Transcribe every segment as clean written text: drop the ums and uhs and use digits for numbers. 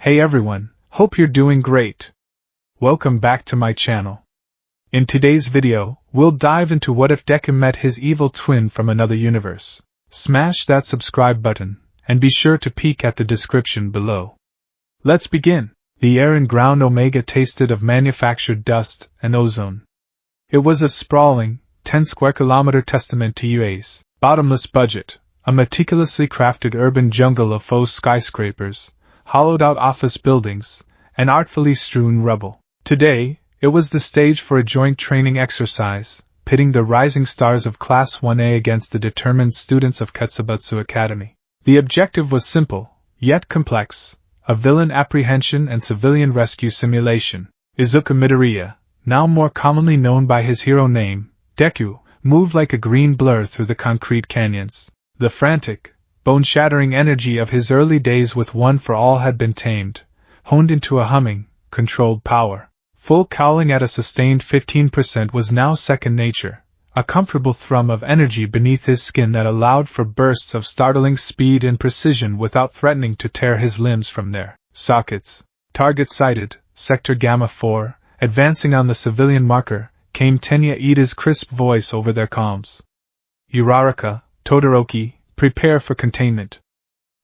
Hey everyone, hope you're doing great. Welcome back to my channel. In today's video, we'll dive into what if Deku met his evil twin from another universe. Smash that subscribe button, and be sure to peek at the description below. Let's begin. The air in ground Omega tasted of manufactured dust and ozone. It was a sprawling, 10-square-kilometer testament to UA's bottomless budget, a meticulously crafted urban jungle of faux skyscrapers, hollowed-out office buildings, and artfully strewn rubble. Today, it was the stage for a joint training exercise, pitting the rising stars of Class 1A against the determined students of Ketsubutsu Academy. The objective was simple, yet complex, a villain apprehension and civilian rescue simulation. Izuku Midoriya, now more commonly known by his hero name, Deku, moved like a green blur through the concrete canyons. The frantic, bone-shattering energy of his early days with One for All had been tamed, honed into a humming, controlled power. Full cowling at a sustained 15% was now second nature, a comfortable thrum of energy beneath his skin that allowed for bursts of startling speed and precision without threatening to tear his limbs from their sockets. Target sighted, Sector Gamma 4, advancing on the civilian marker, came Tenya Ida's crisp voice over their comms. Uraraka, Todoroki, prepare for containment.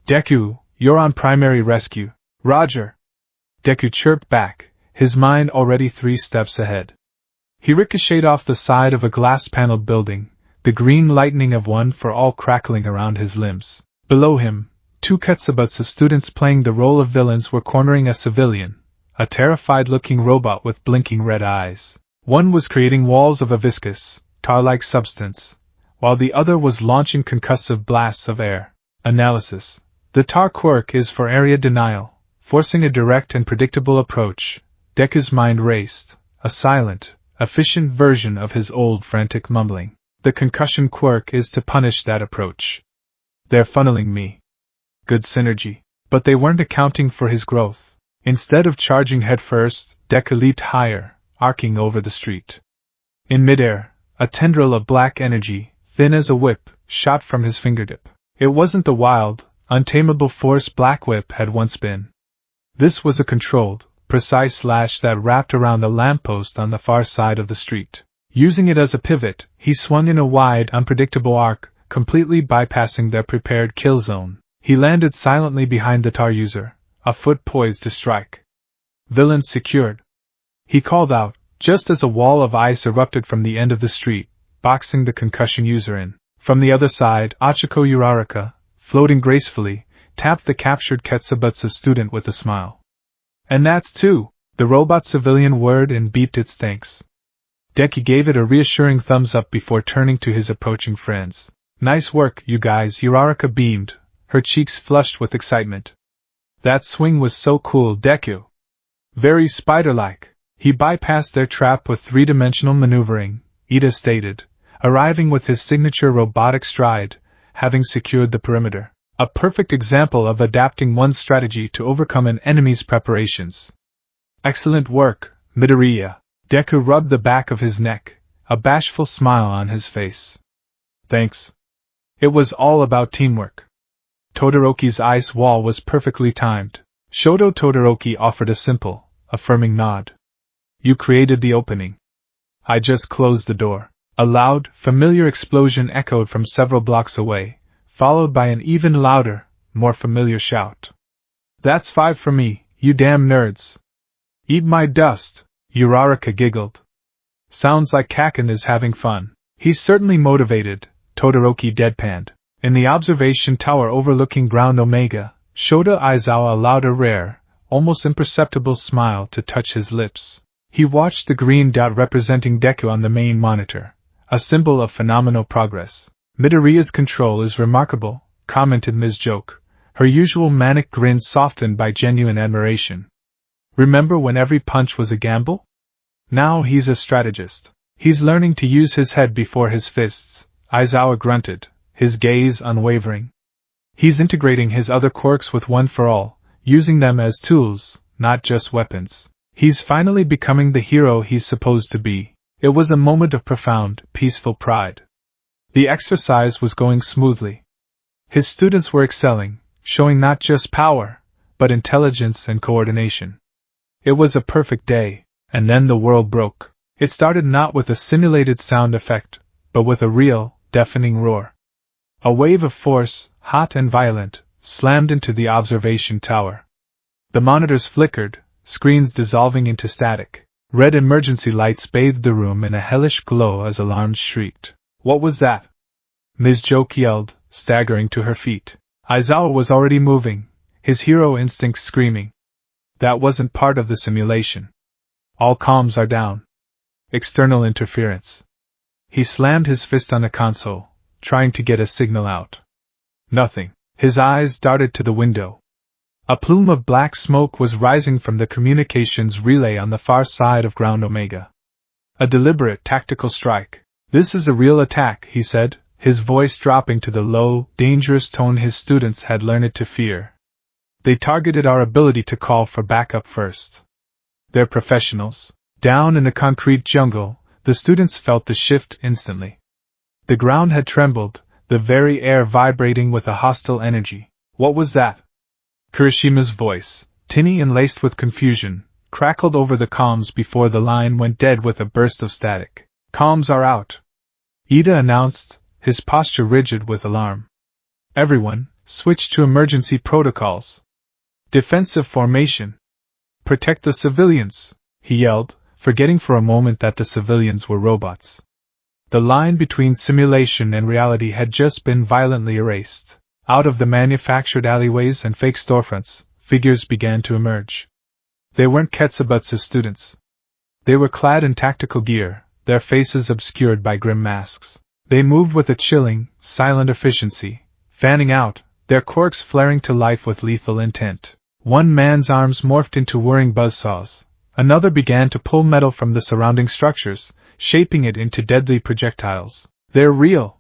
Deku, you're on primary rescue. Roger. Deku chirped back, his mind already 3 steps ahead. He ricocheted off the side of a glass-paneled building, the green lightning of One for All crackling around his limbs. Below him, 2 Ketsubutsu students playing the role of villains were cornering a civilian, a terrified-looking robot with blinking red eyes. One was creating walls of a viscous, tar-like substance, while the other was launching concussive blasts of air. Analysis. The tar quirk is for area denial, forcing a direct and predictable approach. Deku's mind raced, a silent, efficient version of his old frantic mumbling. The concussion quirk is to punish that approach. They're funneling me. Good synergy. But they weren't accounting for his growth. Instead of charging headfirst, Deku leaped higher, arcing over the street. In midair, a tendril of black energy, thin as a whip, shot from his fingertip. It wasn't the wild, untamable force Black Whip had once been. This was a controlled, precise lash that wrapped around the lamppost on the far side of the street. Using it as a pivot, he swung in a wide, unpredictable arc, completely bypassing their prepared kill zone. He landed silently behind the tar user, a foot poised to strike. Villain secured. He called out, just as a wall of ice erupted from the end of the street, boxing the concussion user in. From the other side, Ochako Uraraka, floating gracefully, tapped the captured Ketsubutsu student with a smile. And that's 2, the robot civilian whirred and beeped its thanks. Deku gave it a reassuring thumbs up before turning to his approaching friends. Nice work, you guys, Uraraka beamed, her cheeks flushed with excitement. That swing was so cool, Deku. Very spider-like. He bypassed their trap with 3-dimensional maneuvering, Ida stated, arriving with his signature robotic stride, having secured the perimeter. A perfect example of adapting one's strategy to overcome an enemy's preparations. Excellent work, Midoriya. Deku rubbed the back of his neck, a bashful smile on his face. Thanks. It was all about teamwork. Todoroki's ice wall was perfectly timed. Shoto Todoroki offered a simple, affirming nod. You created the opening. I just closed the door. A loud, familiar explosion echoed from several blocks away, followed by an even louder, more familiar shout. That's 5 for me, you damn nerds. Eat my dust, Uraraka giggled. Sounds like Kaken is having fun. He's certainly motivated, Todoroki deadpanned. In the observation tower overlooking Ground Omega, Shota Aizawa allowed a rare, almost imperceptible smile to touch his lips. He watched the green dot representing Deku on the main monitor, a symbol of phenomenal progress. Midoriya's control is remarkable, commented Ms. Joke, her usual manic grin softened by genuine admiration. Remember when every punch was a gamble? Now he's a strategist. He's learning to use his head before his fists, Aizawa grunted, his gaze unwavering. He's integrating his other quirks with One for All, using them as tools, not just weapons. He's finally becoming the hero he's supposed to be. It was a moment of profound, peaceful pride. The exercise was going smoothly. His students were excelling, showing not just power, but intelligence and coordination. It was a perfect day, and then the world broke. It started not with a simulated sound effect, but with a real, deafening roar. A wave of force, hot and violent, slammed into the observation tower. The monitors flickered, screens dissolving into static. Red emergency lights bathed the room in a hellish glow as alarms shrieked. What was that? Ms. Joke yelled, staggering to her feet. Aizawa was already moving, his hero instincts screaming. That wasn't part of the simulation. All comms are down. External interference. He slammed his fist on a console, trying to get a signal out. Nothing. His eyes darted to the window. A plume of black smoke was rising from the communications relay on the far side of Ground Omega. A deliberate tactical strike. This is a real attack, he said, his voice dropping to the low, dangerous tone his students had learned to fear. They targeted our ability to call for backup first. They're professionals. Down in the concrete jungle, the students felt the shift instantly. The ground had trembled, the very air vibrating with a hostile energy. What was that? Kirishima's voice, tinny and laced with confusion, crackled over the comms before the line went dead with a burst of static. Comms are out, Ida announced, his posture rigid with alarm. Everyone, switch to emergency protocols. Defensive formation. Protect the civilians, he yelled, forgetting for a moment that the civilians were robots. The line between simulation and reality had just been violently erased. Out of the manufactured alleyways and fake storefronts, figures began to emerge. They weren't Ketsubutsu's students. They were clad in tactical gear, their faces obscured by grim masks. They moved with a chilling, silent efficiency, fanning out, their quirks flaring to life with lethal intent. One man's arms morphed into whirring buzzsaws. Another began to pull metal from the surrounding structures, shaping it into deadly projectiles. They're real!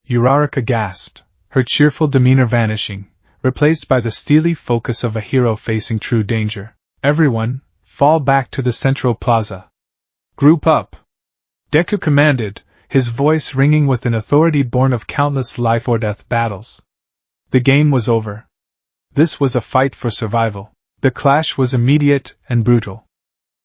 Uraraka gasped, her cheerful demeanor vanishing, replaced by the steely focus of a hero facing true danger. Everyone, fall back to the central plaza. Group up! Deku commanded, his voice ringing with an authority born of countless life-or-death battles. The game was over. This was a fight for survival. The clash was immediate and brutal.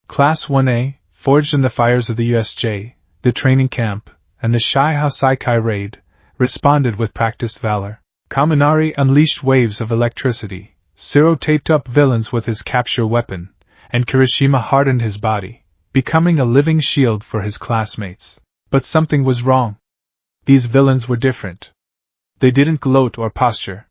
Class 1A, forged in the fires of the USJ, the training camp, and the Shihao Saikai raid, responded with practiced valor. Kaminari unleashed waves of electricity, Zero taped up villains with his capture weapon, and Kirishima hardened his body, becoming a living shield for his classmates. But something was wrong. These villains were different. They didn't gloat or posture.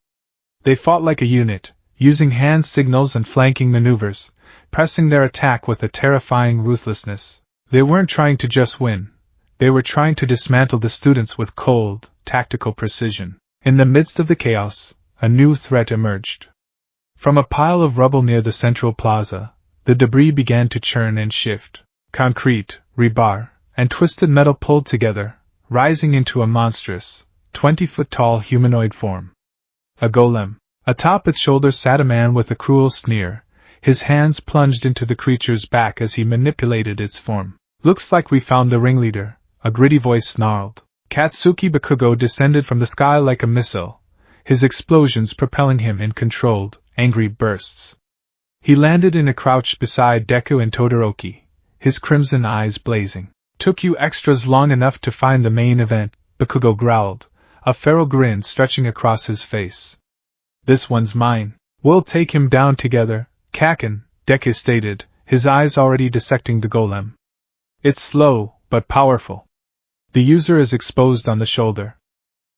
They fought like a unit, using hand signals and flanking maneuvers, pressing their attack with a terrifying ruthlessness. They weren't trying to just win. They were trying to dismantle the students with cold, tactical precision. In the midst of the chaos, a new threat emerged. From a pile of rubble near the central plaza, the debris began to churn and shift. Concrete, rebar, and twisted metal pulled together, rising into a monstrous, 20-foot-tall humanoid form. A golem. Atop its shoulders sat a man with a cruel sneer, his hands plunged into the creature's back as he manipulated its form. "Looks like we found the ringleader," a gritty voice snarled. Katsuki Bakugo descended from the sky like a missile, his explosions propelling him in controlled, angry bursts. He landed in a crouch beside Deku and Todoroki, his crimson eyes blazing. "Took you extras long enough to find the main event," Bakugo growled, a feral grin stretching across his face. "This one's mine. We'll take him down together, Kaken," Deku stated, his eyes already dissecting the golem. "It's slow, but powerful. The user is exposed on the shoulder.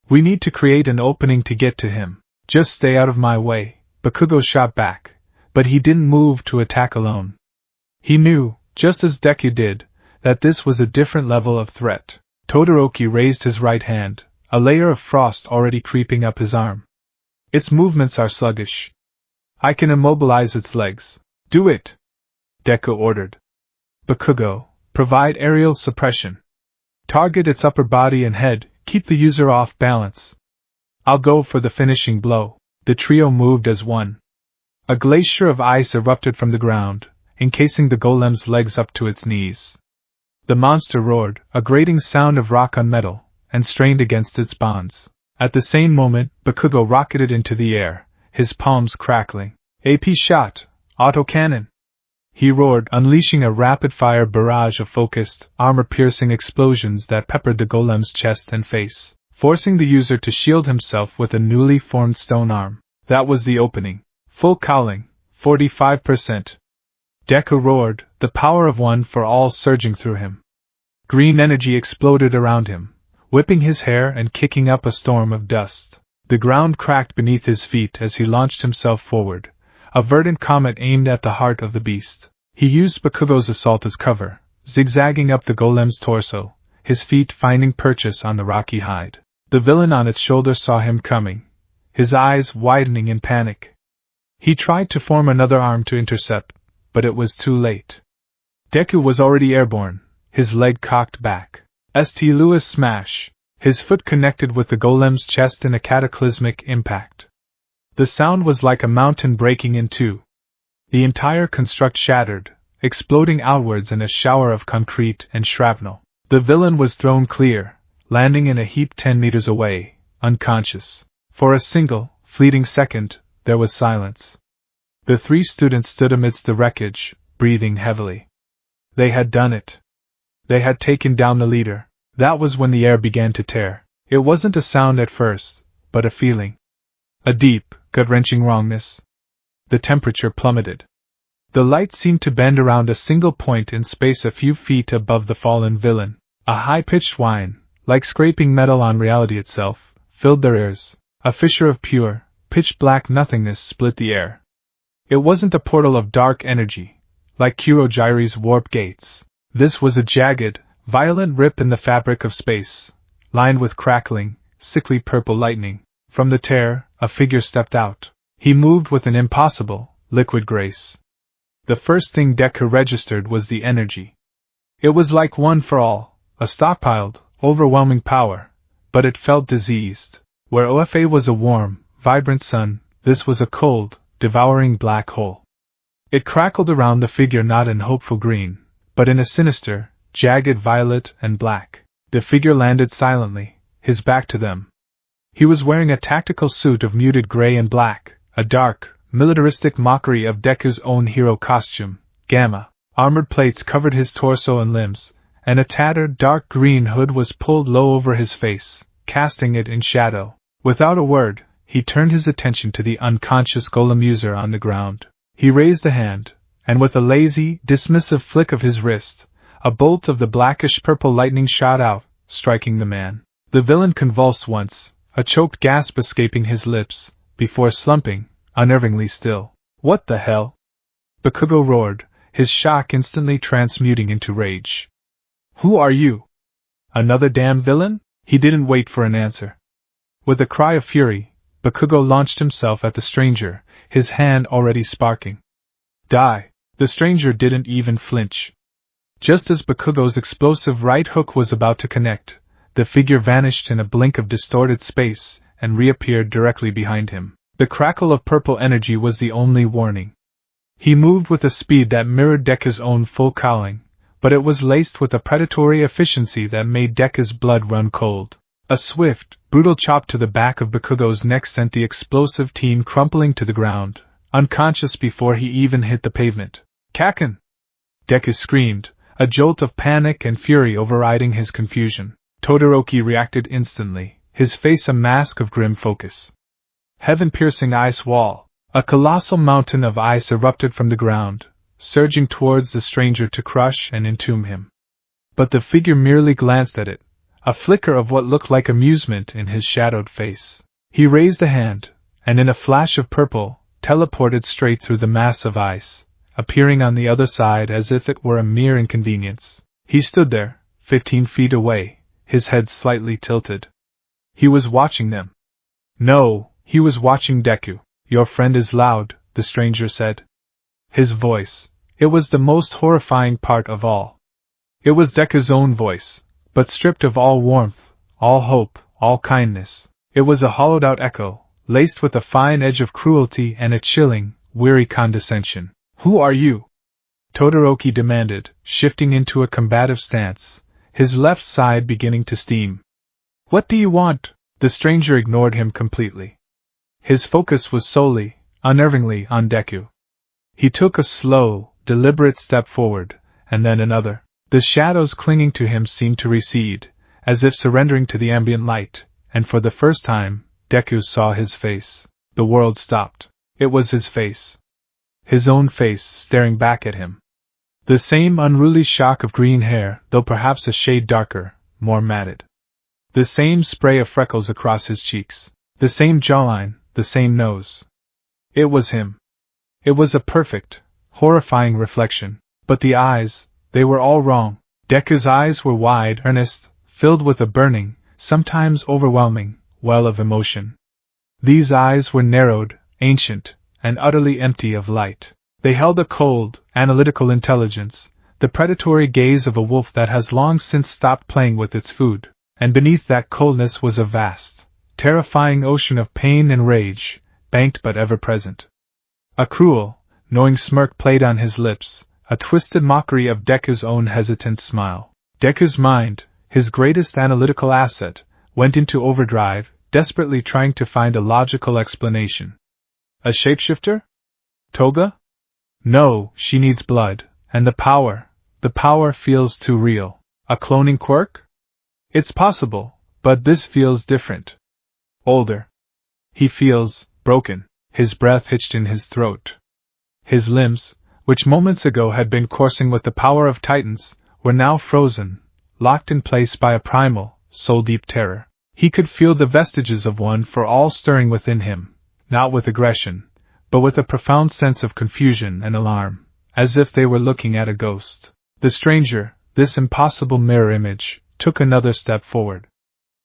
We need to create an opening to get to him. Just stay out of my way," Bakugo shot back, but he didn't move to attack alone. He knew, just as Deku did, that this was a different level of threat. Todoroki raised his right hand, a layer of frost already creeping up his arm. "Its movements are sluggish. I can immobilize its legs." "Do it," Deku ordered. "Bakugo, provide aerial suppression. Target its upper body and head, keep the user off balance. I'll go for the finishing blow." The trio moved as one. A glacier of ice erupted from the ground, encasing the golem's legs up to its knees. The monster roared, a grating sound of rock on metal, and strained against its bonds. At the same moment, Bakugo rocketed into the air, his palms crackling. AP shot, autocannon! He roared, unleashing a rapid-fire barrage of focused, armor-piercing explosions that peppered the golem's chest and face, forcing the user to shield himself with a newly formed stone arm. That was the opening. Full cowling, 45%. Deku roared, the power of one for all surging through him. Green energy exploded around him, whipping his hair and kicking up a storm of dust. The ground cracked beneath his feet as he launched himself forward, a verdant comet aimed at the heart of the beast. He used Bakugo's assault as cover, zigzagging up the golem's torso, his feet finding purchase on the rocky hide. The villain on its shoulder saw him coming, his eyes widening in panic. He tried to form another arm to intercept, but it was too late. Deku was already airborne, his leg cocked back. St. Louis smash! His foot connected with the golem's chest in a cataclysmic impact. The sound was like a mountain breaking in two. The entire construct shattered, exploding outwards in a shower of concrete and shrapnel. The villain was thrown clear, landing in a heap 10 meters away, unconscious. For a single, fleeting second, there was silence. The three students stood amidst the wreckage, breathing heavily. They had done it. They had taken down the leader. That was when the air began to tear. It wasn't a sound at first, but a feeling. A deep, gut-wrenching wrongness. The temperature plummeted. The light seemed to bend around a single point in space a few feet above the fallen villain. A high-pitched whine, like scraping metal on reality itself, filled their ears. A fissure of pure, pitch-black nothingness split the air. It wasn't a portal of dark energy, like Kurogiri's warp gates. This was a jagged, violent rip in the fabric of space, lined with crackling, sickly purple lightning. From the tear, a figure stepped out. He moved with an impossible, liquid grace. The first thing Deku registered was the energy. It was like one for all, a stockpiled, overwhelming power, but it felt diseased. Where OFA was a warm, vibrant sun, this was a cold, devouring black hole. It crackled around the figure not in hopeful green, but in a sinister, jagged violet and black. The figure landed silently, his back to them. He was wearing a tactical suit of muted gray and black, a dark, militaristic mockery of Deku's own hero costume, Gamma. Armored plates covered his torso and limbs, and a tattered dark green hood was pulled low over his face, casting it in shadow. Without a word, he turned his attention to the unconscious golem user on the ground. He raised a hand, and with a lazy, dismissive flick of his wrist, a bolt of the blackish-purple lightning shot out, striking the man. The villain convulsed once, a choked gasp escaping his lips, before slumping, unnervingly still. What the hell? Bakugo roared, his shock instantly transmuting into rage. Who are you? Another damn villain? He didn't wait for an answer. With a cry of fury, Bakugo launched himself at the stranger, his hand already sparking. Die! The stranger didn't even flinch. Just as Bakugo's explosive right hook was about to connect, the figure vanished in a blink of distorted space and reappeared directly behind him. The crackle of purple energy was the only warning. He moved with a speed that mirrored Deku's own full cowling, but it was laced with a predatory efficiency that made Deku's blood run cold. A swift, brutal chop to the back of Bakugo's neck sent the explosive teen crumpling to the ground, unconscious before he even hit the pavement. Kaken! Deku screamed, a jolt of panic and fury overriding his confusion. Todoroki reacted instantly, his face a mask of grim focus. Heaven-piercing ice wall. A colossal mountain of ice erupted from the ground, surging towards the stranger to crush and entomb him. But the figure merely glanced at it, a flicker of what looked like amusement in his shadowed face. He raised a hand, and in a flash of purple, teleported straight through the mass of ice, appearing on the other side as if it were a mere inconvenience. He stood there, 15 feet away, his head slightly tilted. He was watching them. No, he was watching Deku. Your friend is loud, the stranger said. His voice. It was the most horrifying part of all. It was Deku's own voice, but stripped of all warmth, all hope, all kindness. It was a hollowed-out echo, laced with a fine edge of cruelty and a chilling, weary condescension. Who are you? Todoroki demanded, shifting into a combative stance, his left side beginning to steam. What do you want? The stranger ignored him completely. His focus was solely, unnervingly on Deku. He took a slow, deliberate step forward, and then another. The shadows clinging to him seemed to recede, as if surrendering to the ambient light, and for the first time, Deku saw his face. The world stopped. It was his face. His own face staring back at him. The same unruly shock of green hair, though perhaps a shade darker, more matted. The same spray of freckles across his cheeks. The same jawline, the same nose. It was him. It was a perfect, horrifying reflection. But the eyes, they were all wrong. Deku's eyes were wide, earnest, filled with a burning, sometimes overwhelming, well of emotion. These eyes were narrowed, ancient, and utterly empty of light. They held a cold, analytical intelligence, the predatory gaze of a wolf that has long since stopped playing with its food, and beneath that coldness was a vast, terrifying ocean of pain and rage, banked but ever present. A cruel, knowing smirk played on his lips, a twisted mockery of Deku's own hesitant smile. Deku's mind, his greatest analytical asset, went into overdrive, desperately trying to find a logical explanation. A shapeshifter? Toga? No, she needs blood, and the power feels too real. A cloning quirk? It's possible, but this feels different. Older. He feels broken, his breath hitched in his throat. His limbs, which moments ago had been coursing with the power of titans, were now frozen, locked in place by a primal, soul-deep terror. He could feel the vestiges of one for all stirring within him, not with aggression, but with a profound sense of confusion and alarm, as if they were looking at a ghost. The stranger, this impossible mirror image, took another step forward.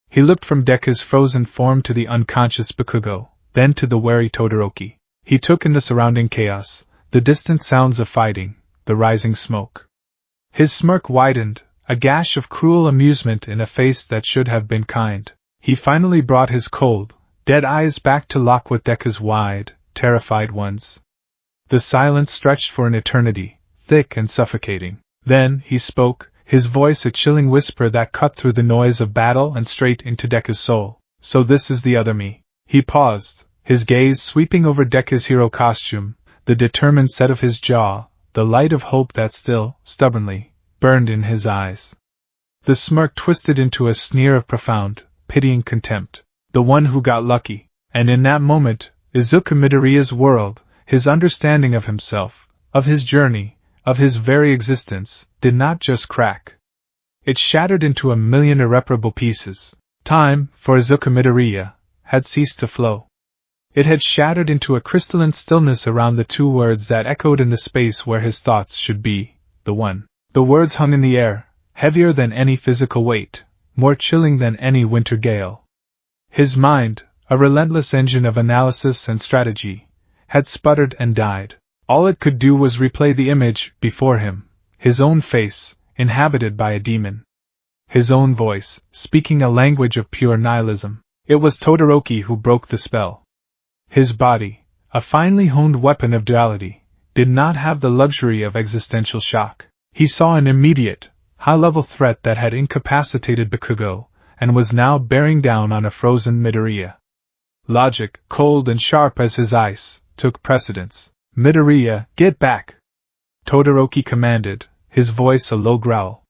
He looked from Deku's frozen form to the unconscious Bakugo, then to the wary Todoroki. He took in the surrounding chaos, the distant sounds of fighting, the rising smoke. His smirk widened, a gash of cruel amusement in a face that should have been kind. He finally brought his cold, dead eyes back to lock with Deku's wide, terrified ones. The silence stretched for an eternity, thick and suffocating. Then he spoke, his voice a chilling whisper that cut through the noise of battle and straight into Deku's soul. So this is the other me. He paused, his gaze sweeping over Deku's hero costume, the determined set of his jaw, the light of hope that still, stubbornly, burned in his eyes. The smirk twisted into a sneer of profound, pitying contempt. The one who got lucky. And in that moment, Izuku Midoriya's world, his understanding of himself, of his journey, of his very existence, did not just crack. It shattered into a million irreparable pieces. Time, for Izuku Midoriya, had ceased to flow. It had shattered into a crystalline stillness around the two words that echoed in the space where his thoughts should be, the one. The words hung in the air, heavier than any physical weight, more chilling than any winter gale. His mind, a relentless engine of analysis and strategy, had sputtered and died. All it could do was replay the image before him, his own face, inhabited by a demon. His own voice, speaking a language of pure nihilism. It was Todoroki who broke the spell. His body, a finely honed weapon of duality, did not have the luxury of existential shock. He saw an immediate, high-level threat that had incapacitated Bakugo, and was now bearing down on a frozen Midoriya. Logic, cold and sharp as his ice, took precedence. Midoriya, get back! Todoroki commanded, his voice a low growl.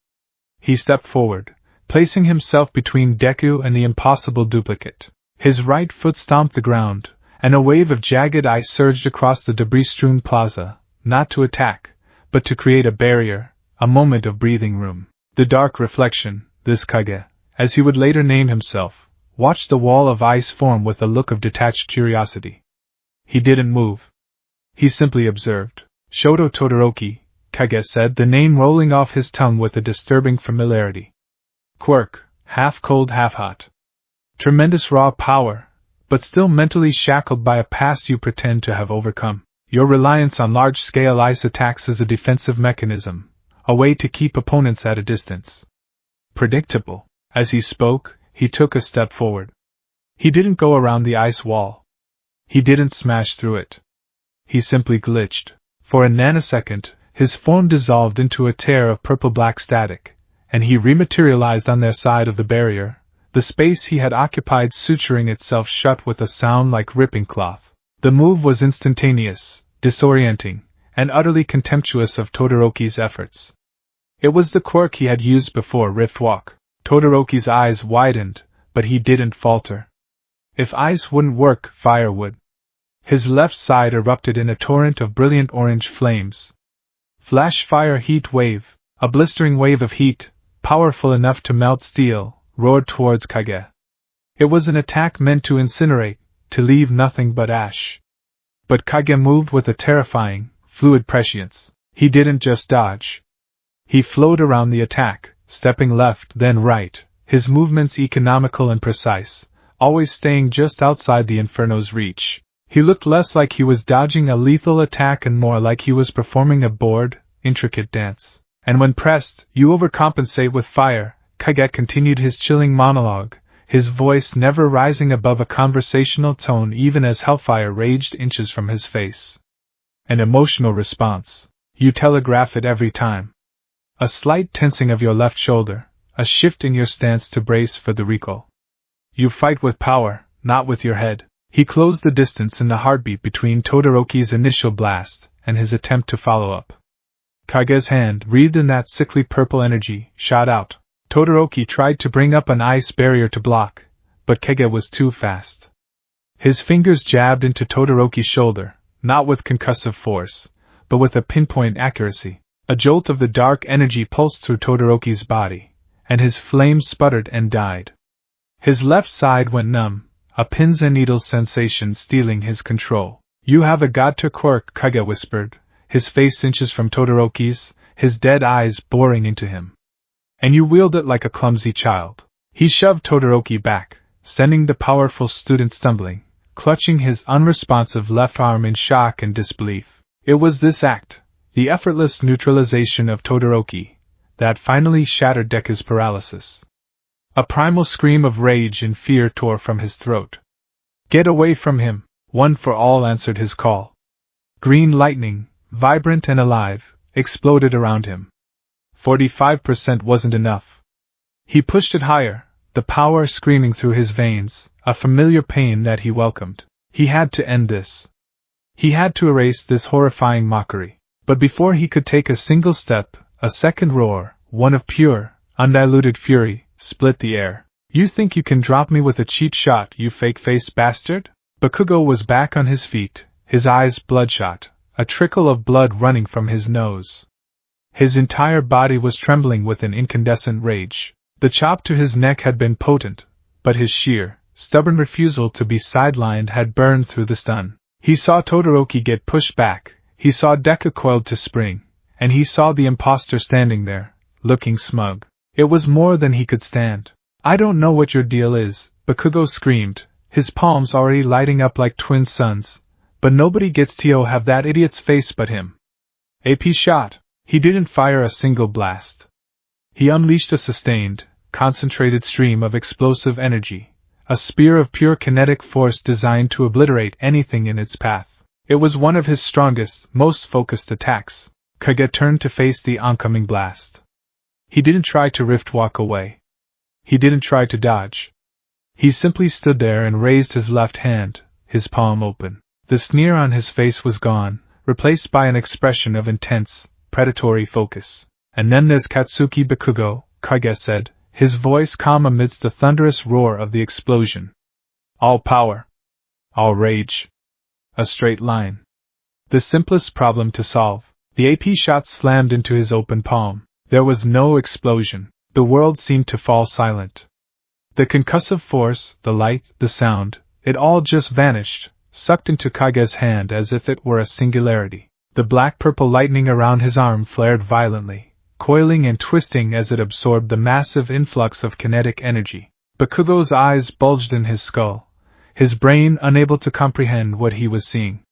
He stepped forward, placing himself between Deku and the impossible duplicate. His right foot stomped the ground, and a wave of jagged ice surged across the debris-strewn plaza, not to attack, but to create a barrier, a moment of breathing room. The dark reflection, this Kage, as he would later name himself, watched the wall of ice form with a look of detached curiosity. He didn't move. He simply observed. Shoto Todoroki, Kage said, the name rolling off his tongue with a disturbing familiarity. Quirk, half cold, half hot. Tremendous raw power, but still mentally shackled by a past you pretend to have overcome. Your reliance on large-scale ice attacks is a defensive mechanism, a way to keep opponents at a distance. Predictable. As he spoke, he took a step forward. He didn't go around the ice wall. He didn't smash through it. He simply glitched. For a nanosecond, his form dissolved into a tear of purple-black static, and he rematerialized on their side of the barrier, the space he had occupied suturing itself shut with a sound like ripping cloth. The move was instantaneous, disorienting, and utterly contemptuous of Todoroki's efforts. It was the quirk he had used before Rift Walk. Todoroki's eyes widened, but he didn't falter. If ice wouldn't work, fire would. His left side erupted in a torrent of brilliant orange flames. Flash fire heat wave, a blistering wave of heat, powerful enough to melt steel, roared towards Kage. It was an attack meant to incinerate, to leave nothing but ash. But Kage moved with a terrifying, fluid prescience. He didn't just dodge. He flowed around the attack, stepping left then right, his movements economical and precise, always staying just outside the Inferno's reach. He looked less like he was dodging a lethal attack and more like he was performing a bored, intricate dance. And when pressed, you overcompensate with fire, Kage continued his chilling monologue, his voice never rising above a conversational tone even as hellfire raged inches from his face. An emotional response. You telegraph it every time. A slight tensing of your left shoulder, a shift in your stance to brace for the recall. You fight with power, not with your head. He closed the distance in the heartbeat between Todoroki's initial blast and his attempt to follow up. Kage's hand, wreathed in that sickly purple energy, shot out. Todoroki tried to bring up an ice barrier to block, but Kage was too fast. His fingers jabbed into Todoroki's shoulder, not with concussive force, but with a pinpoint accuracy. A jolt of the dark energy pulsed through Todoroki's body, and his flame sputtered and died. His left side went numb, a pins and needles sensation stealing his control. You have a god-to quirk, Kage whispered, his face inches from Todoroki's, his dead eyes boring into him. And you wield it like a clumsy child. He shoved Todoroki back, sending the powerful student stumbling, clutching his unresponsive left arm in shock and disbelief. It was this act, the effortless neutralization of Todoroki, that finally shattered Deku's paralysis. A primal scream of rage and fear tore from his throat. Get away from him, One for All answered his call. Green lightning, vibrant and alive, exploded around him. 45% wasn't enough. He pushed it higher, the power screaming through his veins, a familiar pain that he welcomed. He had to end this. He had to erase this horrifying mockery. But before he could take a single step, a second roar, one of pure, undiluted fury, split the air. You think you can drop me with a cheap shot, you fake-faced bastard? Bakugo was back on his feet, his eyes bloodshot, a trickle of blood running from his nose. His entire body was trembling with an incandescent rage. The chop to his neck had been potent, but his sheer, stubborn refusal to be sidelined had burned through the stun. He saw Todoroki get pushed back, he saw Deku coiled to spring, and he saw the imposter standing there, looking smug. It was more than he could stand. I don't know what your deal is, Bakugo screamed, his palms already lighting up like twin suns, but nobody gets to have that idiot's face but him. AP shot. He didn't fire a single blast. He unleashed a sustained, concentrated stream of explosive energy, a spear of pure kinetic force designed to obliterate anything in its path. It was one of his strongest, most focused attacks. Kage turned to face the oncoming blast. He didn't try to rift walk away. He didn't try to dodge. He simply stood there and raised his left hand, his palm open. The sneer on his face was gone, replaced by an expression of intense, predatory focus. And then there's Katsuki Bakugo, Kage said, his voice calm amidst the thunderous roar of the explosion. All power. All rage. A straight line. The simplest problem to solve. The AP shot slammed into his open palm. There was no explosion. The world seemed to fall silent. The concussive force, the light, the sound, it all just vanished, sucked into Kage's hand as if it were a singularity. The black-purple lightning around his arm flared violently, coiling and twisting as it absorbed the massive influx of kinetic energy. Bakugo's eyes bulged in his skull, his brain unable to comprehend what he was seeing.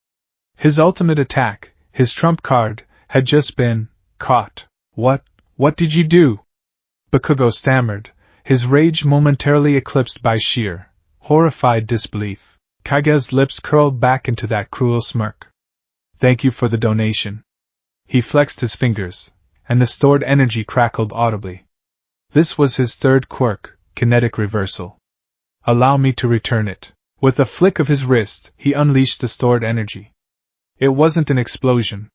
His ultimate attack, his trump card, had just been caught. What did you do? Bakugo stammered, his rage momentarily eclipsed by sheer, horrified disbelief. Kage's lips curled back into that cruel smirk. Thank you for the donation. He flexed his fingers, and the stored energy crackled audibly. This was his third quirk, kinetic reversal. Allow me to return it. With a flick of his wrist, he unleashed the stored energy. It wasn't an explosion.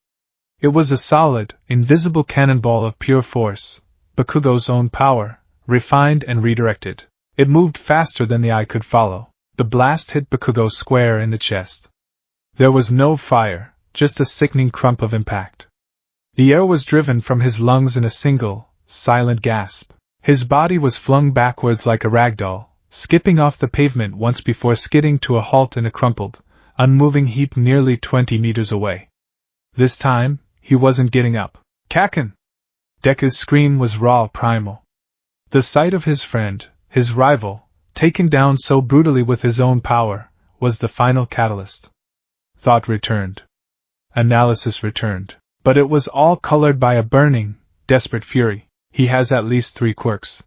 It was a solid, invisible cannonball of pure force, Bakugo's own power, refined and redirected. It moved faster than the eye could follow. The blast hit Bakugo square in the chest. There was no fire, just a sickening crump of impact. The air was driven from his lungs in a single, silent gasp. His body was flung backwards like a ragdoll, skipping off the pavement once before skidding to a halt in a crumpled, unmoving heap nearly 20 meters away. This time, he wasn't getting up. Kaken! Deku's scream was raw, primal. The sight of his friend, his rival, taken down so brutally with his own power, was the final catalyst. Thought returned. Analysis returned. But it was all colored by a burning, desperate fury. He has at least 3 quirks.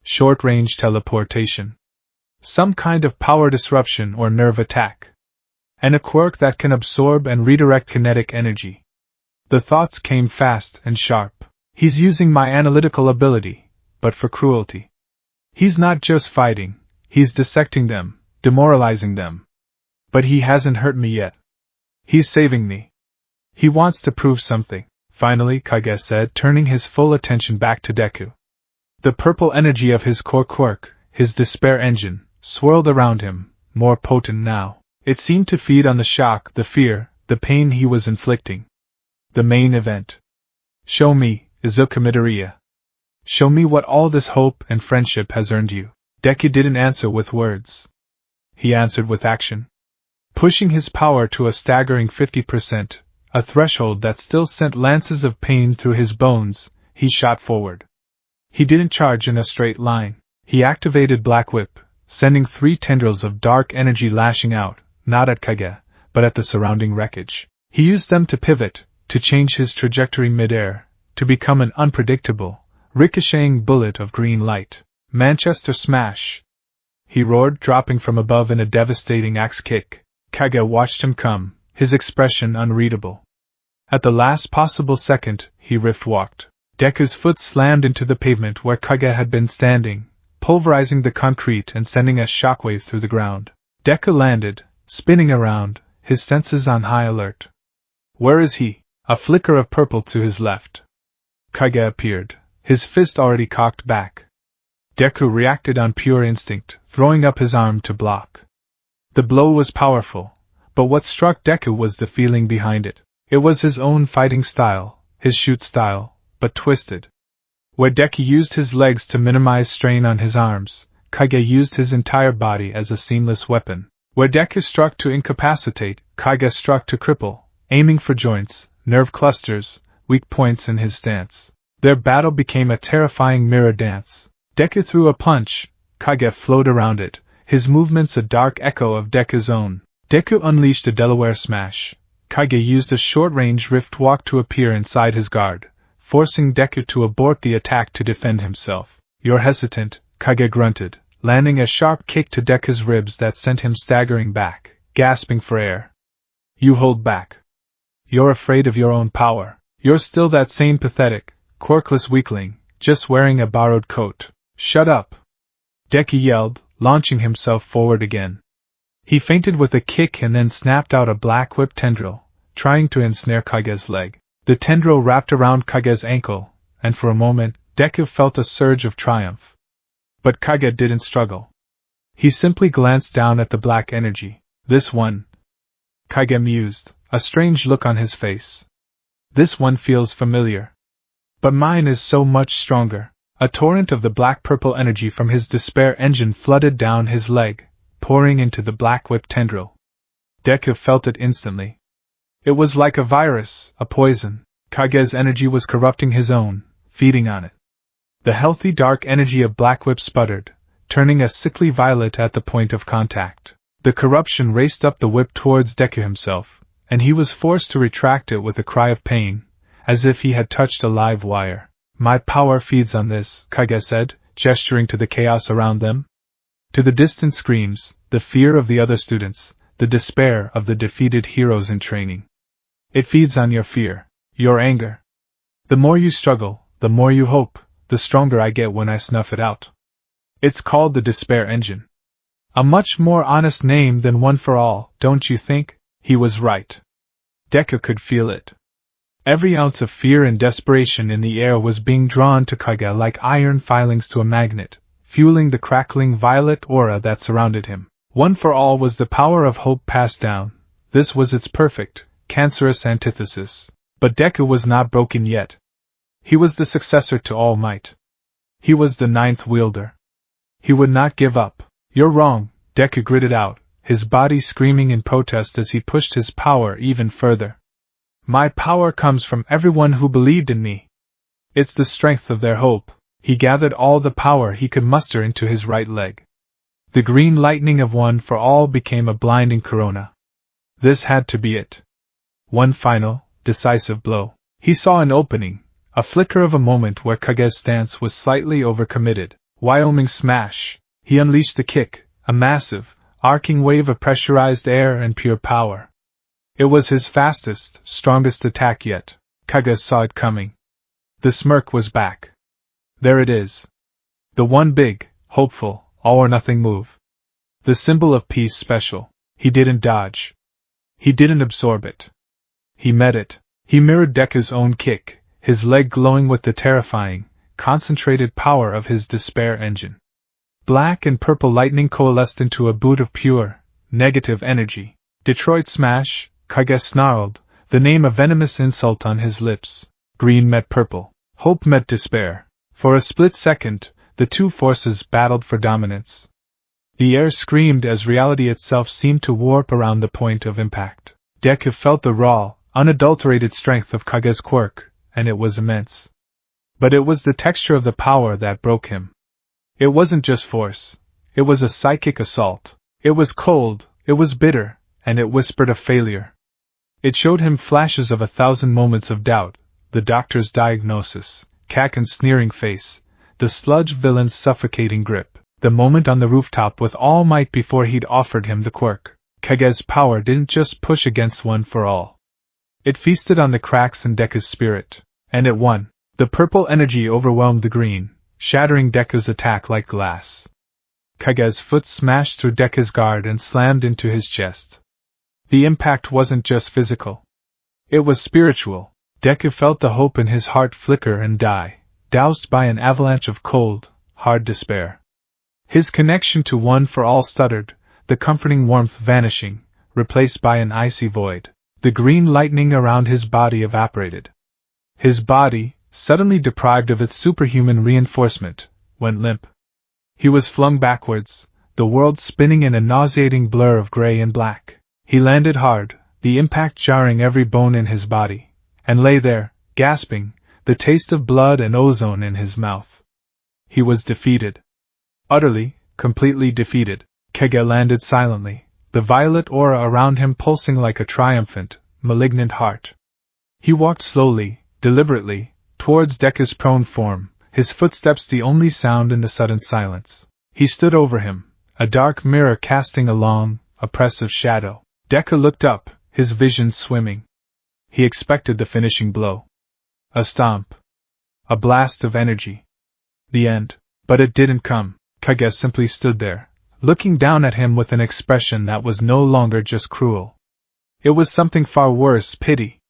Short-range teleportation. Some kind of power disruption or nerve attack. And a quirk that can absorb and redirect kinetic energy. The thoughts came fast and sharp. He's using my analytical ability, but for cruelty. He's not just fighting, he's dissecting them, demoralizing them. But he hasn't hurt me yet. He's saving me. He wants to prove something. Finally, Kage said, turning his full attention back to Deku. The purple energy of his core quirk, his despair engine, swirled around him, more potent now. It seemed to feed on the shock, the fear, the pain he was inflicting. The main event. Show me, Izuku Midoriya. Show me what all this hope and friendship has earned you. Deku didn't answer with words. He answered with action. Pushing his power to a staggering 50%, a threshold that still sent lances of pain through his bones, he shot forward. He didn't charge in a straight line. He activated Black Whip, sending 3 tendrils of dark energy lashing out, not at Kage, but at the surrounding wreckage. He used them to pivot, to change his trajectory mid-air, to become an unpredictable, ricocheting bullet of green light. Manchester Smash! He roared, dropping from above in a devastating axe kick. Kage watched him come, his expression unreadable. At the last possible second, he rift-walked. Deku's foot slammed into the pavement where Kage had been standing, pulverizing the concrete and sending a shockwave through the ground. Deku landed, spinning around, his senses on high alert. Where is he? A flicker of purple to his left. Kage appeared, his fist already cocked back. Deku reacted on pure instinct, throwing up his arm to block. The blow was powerful, but what struck Deku was the feeling behind it. It was his own fighting style, his shoot style, but twisted. Where Deku used his legs to minimize strain on his arms, Kage used his entire body as a seamless weapon. Where Deku struck to incapacitate, Kage struck to cripple, aiming for joints, nerve clusters, weak points in his stance. Their battle became a terrifying mirror dance. Deku threw a punch, Kage flowed around it, his movements a dark echo of Deku's own. Deku unleashed a Delaware Smash. Kage used a short-range rift walk to appear inside his guard, forcing Deku to abort the attack to defend himself. You're hesitant, Kage grunted, landing a sharp kick to Deku's ribs that sent him staggering back, gasping for air. You hold back. You're afraid of your own power. You're still that same pathetic, quirkless weakling, just wearing a borrowed coat. Shut up! Deku yelled, launching himself forward again. He feinted with a kick and then snapped out a black whip tendril, trying to ensnare Kage's leg. The tendril wrapped around Kage's ankle, and for a moment, Deku felt a surge of triumph. But Kage didn't struggle. He simply glanced down at the black energy. This one, Kage mused, a strange look on his face. This one feels familiar. But mine is so much stronger. A torrent of the black-purple energy from his despair engine flooded down his leg, pouring into the black whip tendril. Deku felt it instantly. It was like a virus, a poison. Kage's energy was corrupting his own, feeding on it. The healthy dark energy of black whip sputtered, turning a sickly violet at the point of contact. The corruption raced up the whip towards Deku himself, and he was forced to retract it with a cry of pain, as if he had touched a live wire. My power feeds on this, Kage said, gesturing to the chaos around them. To the distant screams, the fear of the other students, the despair of the defeated heroes in training. It feeds on your fear, your anger. The more you struggle, the more you hope, the stronger I get when I snuff it out. It's called the despair engine. A much more honest name than One for All, don't you think? He was right. Deku could feel it. Every ounce of fear and desperation in the air was being drawn to Kage like iron filings to a magnet, fueling the crackling violet aura that surrounded him. One for All was the power of hope passed down. This was its perfect, cancerous antithesis. But Deku was not broken yet. He was the successor to All Might. He was the ninth wielder. He would not give up. You're wrong, Deku gritted out, his body screaming in protest as he pushed his power even further. My power comes from everyone who believed in me. It's the strength of their hope. He gathered all the power he could muster into his right leg. The green lightning of One for All became a blinding corona. This had to be it. One final, decisive blow. He saw an opening, a flicker of a moment where Kage's stance was slightly overcommitted. Wyoming smash! He unleashed the kick, a massive, arcing wave of pressurized air and pure power. It was his fastest, strongest attack yet. Kage saw it coming. The smirk was back. There it is. The one big, hopeful, all-or-nothing move. The symbol of peace special. He didn't dodge. He didn't absorb it. He met it. He mirrored Deku's own kick, his leg glowing with the terrifying, concentrated power of his despair engine. Black and purple lightning coalesced into a boot of pure, negative energy. Detroit smash! Kage snarled, the name a venomous insult on his lips. Green met purple. Hope met despair. For a split second, the two forces battled for dominance. The air screamed as reality itself seemed to warp around the point of impact. Deku felt the raw, unadulterated strength of Kage's quirk, and it was immense. But it was the texture of the power that broke him. It wasn't just force. It was a psychic assault. It was cold, it was bitter, and it whispered of failure. It showed him flashes of 1,000 moments of doubt, the doctor's diagnosis, Kaken's sneering face, the sludge villain's suffocating grip, the moment on the rooftop with All Might before he'd offered him the quirk. Kage's power didn't just push against One for All. It feasted on the cracks in Deku's spirit, and it won. The purple energy overwhelmed the green, shattering Deku's attack like glass. Kage's foot smashed through Deku's guard and slammed into his chest. The impact wasn't just physical. It was spiritual. Deku felt the hope in his heart flicker and die, doused by an avalanche of cold, hard despair. His connection to One for All stuttered, the comforting warmth vanishing, replaced by an icy void. The green lightning around his body evaporated. His body, suddenly deprived of its superhuman reinforcement, went limp. He was flung backwards, the world spinning in a nauseating blur of gray and black. He landed hard, the impact jarring every bone in his body, and lay there, gasping, the taste of blood and ozone in his mouth. He was defeated. Utterly, completely defeated. Kage landed silently, the violet aura around him pulsing like a triumphant, malignant heart. He walked slowly, deliberately, towards Deku's prone form, his footsteps the only sound in the sudden silence. He stood over him, a dark mirror casting a long, oppressive shadow. Deku looked up, his vision swimming. He expected the finishing blow. A stomp. A blast of energy. The end. But it didn't come. Kage simply stood there, looking down at him with an expression that was no longer just cruel. It was something far worse, pity.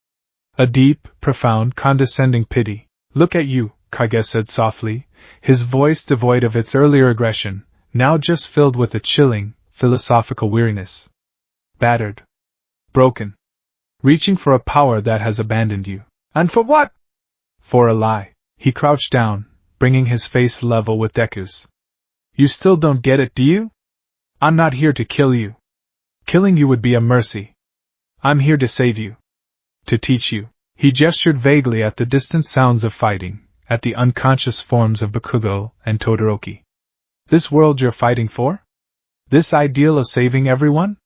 A deep, profound, condescending pity. Look at you, Kage said softly, his voice devoid of its earlier aggression, now just filled with a chilling, philosophical weariness. Battered. Broken. Reaching for a power that has abandoned you. And for what? For a lie. He crouched down, bringing his face level with Deku's. You still don't get it, do you? I'm not here to kill you. Killing you would be a mercy. I'm here to save you. To teach you. He gestured vaguely at the distant sounds of fighting, at the unconscious forms of Bakugo and Todoroki. This world you're fighting for? This ideal of saving everyone?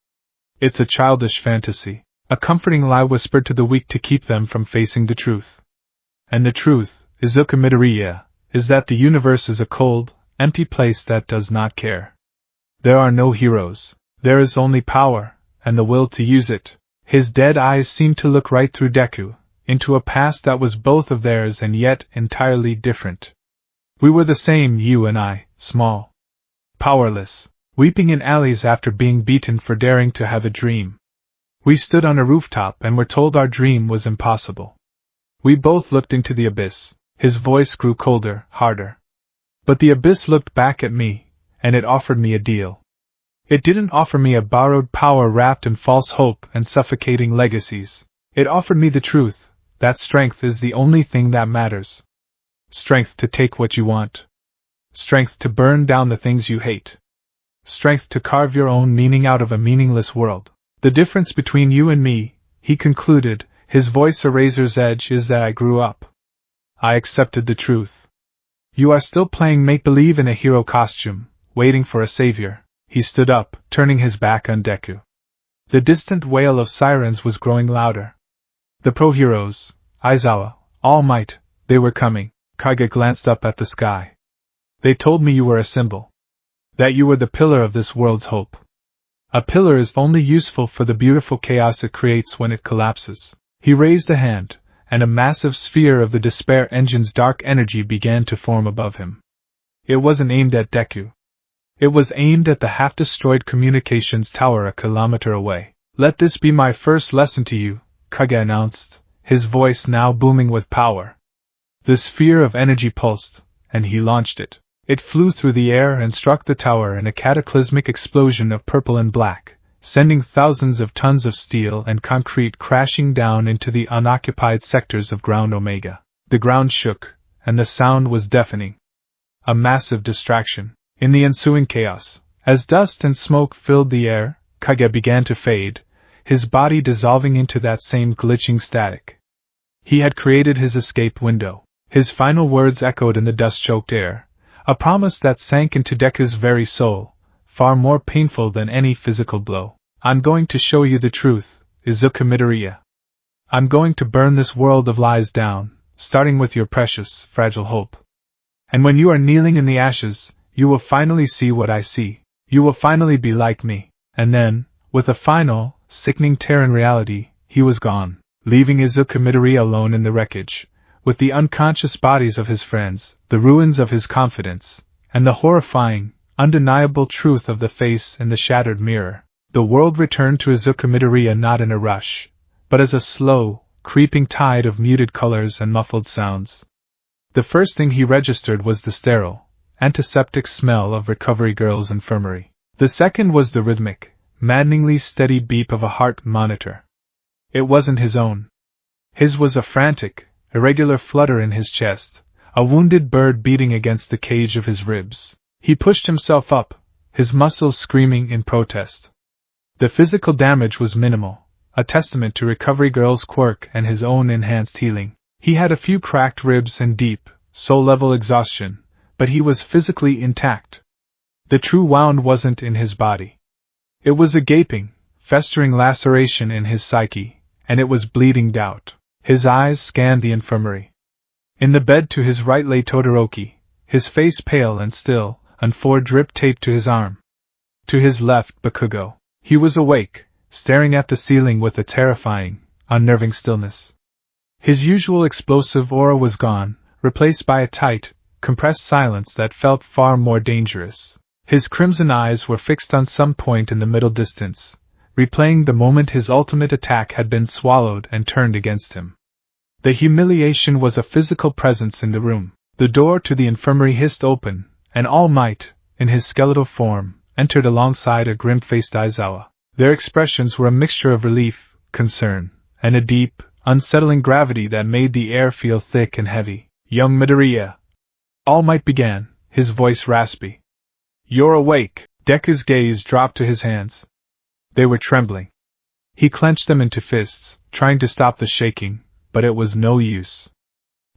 It's a childish fantasy, a comforting lie whispered to the weak to keep them from facing the truth. And the truth, Izuku Midoriya, is that the universe is a cold, empty place that does not care. There are no heroes. There is only power, and the will to use it. His dead eyes seemed to look right through Deku, into a past that was both of theirs and yet entirely different. We were the same, you and I, small. Powerless. weeping in alleys after being beaten for daring to have a dream. We stood on a rooftop and were told our dream was impossible. We both looked into the abyss. His voice grew colder, harder. But the abyss looked back at me, and it offered me a deal. It didn't offer me a borrowed power wrapped in false hope and suffocating legacies. It offered me the truth, that strength is the only thing that matters. Strength to take what you want. Strength to burn down the things you hate. Strength to carve your own meaning out of a meaningless world. The difference between you and me, he concluded, his voice a razor's edge, is that I grew up. I accepted the truth. You are still playing make-believe in a hero costume, waiting for a savior. He stood up, turning his back on Deku. The distant wail of sirens was growing louder. The pro-heroes, Aizawa, All Might, they were coming. Kage glanced up at the sky. They told me you were a symbol. That you were the pillar of this world's hope. A pillar is only useful for the beautiful chaos it creates when it collapses. He raised a hand, and a massive sphere of the despair engine's dark energy began to form above him. It wasn't aimed at Deku. It was aimed at the half-destroyed communications tower a kilometer away. Let this be my first lesson to you, Kage announced, his voice now booming with power. The sphere of energy pulsed, and he launched it. It flew through the air and struck the tower in a cataclysmic explosion of purple and black, sending thousands of tons of steel and concrete crashing down into the unoccupied sectors of Ground Omega. The ground shook, and the sound was deafening. A massive distraction. In the ensuing chaos, as dust and smoke filled the air, Kage began to fade, his body dissolving into that same glitching static. He had created his escape window. His final words echoed in the dust-choked air, a promise that sank into Deku's very soul, far more painful than any physical blow. I'm going to show you the truth, Izuku Midoriya. I'm going to burn this world of lies down, starting with your precious, fragile hope. And when you are kneeling in the ashes, you will finally see what I see. You will finally be like me. And then, with a final, sickening tear in reality, he was gone, leaving Izuku Midoriya alone in the wreckage, with the unconscious bodies of his friends, the ruins of his confidence, and the horrifying, undeniable truth of the face in the shattered mirror. The world returned to Izuku Midoriya not in a rush, but as a slow, creeping tide of muted colors and muffled sounds. The first thing he registered was the sterile, antiseptic smell of Recovery Girl's infirmary. The second was the rhythmic, maddeningly steady beep of a heart monitor. It wasn't his own. His was a frantic, irregular flutter in his chest, a wounded bird beating against the cage of his ribs. He pushed himself up, his muscles screaming in protest. The physical damage was minimal, a testament to Recovery Girl's quirk and his own enhanced healing. He had a few cracked ribs and deep, soul-level exhaustion, but he was physically intact. The true wound wasn't in his body. It was a gaping, festering laceration in his psyche, and it was bleeding doubt. His eyes scanned the infirmary. In the bed to his right lay Todoroki, his face pale and still, and four drip taped to his arm. To his left Bakugo. He was awake, staring at the ceiling with a terrifying, unnerving stillness. His usual explosive aura was gone, replaced by a tight, compressed silence that felt far more dangerous. His crimson eyes were fixed on some point in the middle distance, replaying the moment his ultimate attack had been swallowed and turned against him. The humiliation was a physical presence in the room. The door to the infirmary hissed open, and All Might, in his skeletal form, entered alongside a grim-faced Aizawa. Their expressions were a mixture of relief, concern, and a deep, unsettling gravity that made the air feel thick and heavy. Young Midoriya, All Might began, his voice raspy. You're awake. Deku's gaze dropped to his hands. They were trembling. He clenched them into fists, trying to stop the shaking, but it was no use.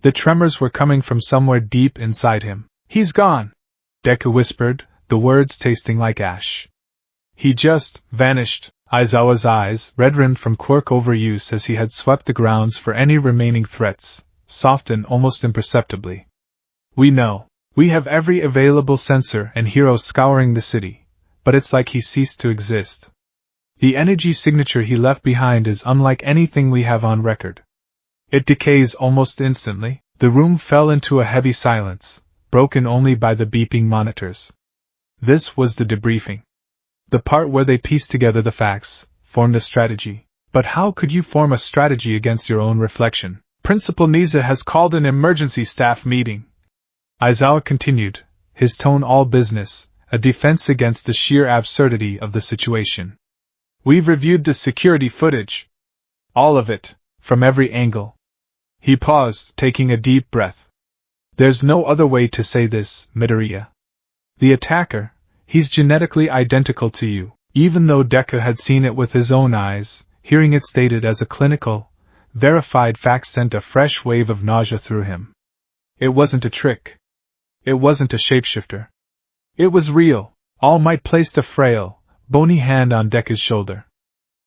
The tremors were coming from somewhere deep inside him. He's gone, Deku whispered, the words tasting like ash. He just vanished. Aizawa's eyes, red-rimmed from quirk overuse as he had swept the grounds for any remaining threats, softened almost imperceptibly. We know. We have every available sensor and hero scouring the city, but it's like he ceased to exist. The energy signature he left behind is unlike anything we have on record. It decays almost instantly. The room fell into a heavy silence, broken only by the beeping monitors. This was the debriefing. The part where they pieced together the facts, formed a strategy. But how could you form a strategy against your own reflection? Principal Niza has called an emergency staff meeting. Aizawa continued, his tone all business, a defense against the sheer absurdity of the situation. We've reviewed the security footage. All of it, from every angle. He paused, taking a deep breath. There's no other way to say this, Midoriya. The attacker, he's genetically identical to you. Even though Deku had seen it with his own eyes, hearing it stated as a clinical, verified fact sent a fresh wave of nausea through him. It wasn't a trick. It wasn't a shapeshifter. It was real. All Might placed a frail, bony hand on Deku's shoulder.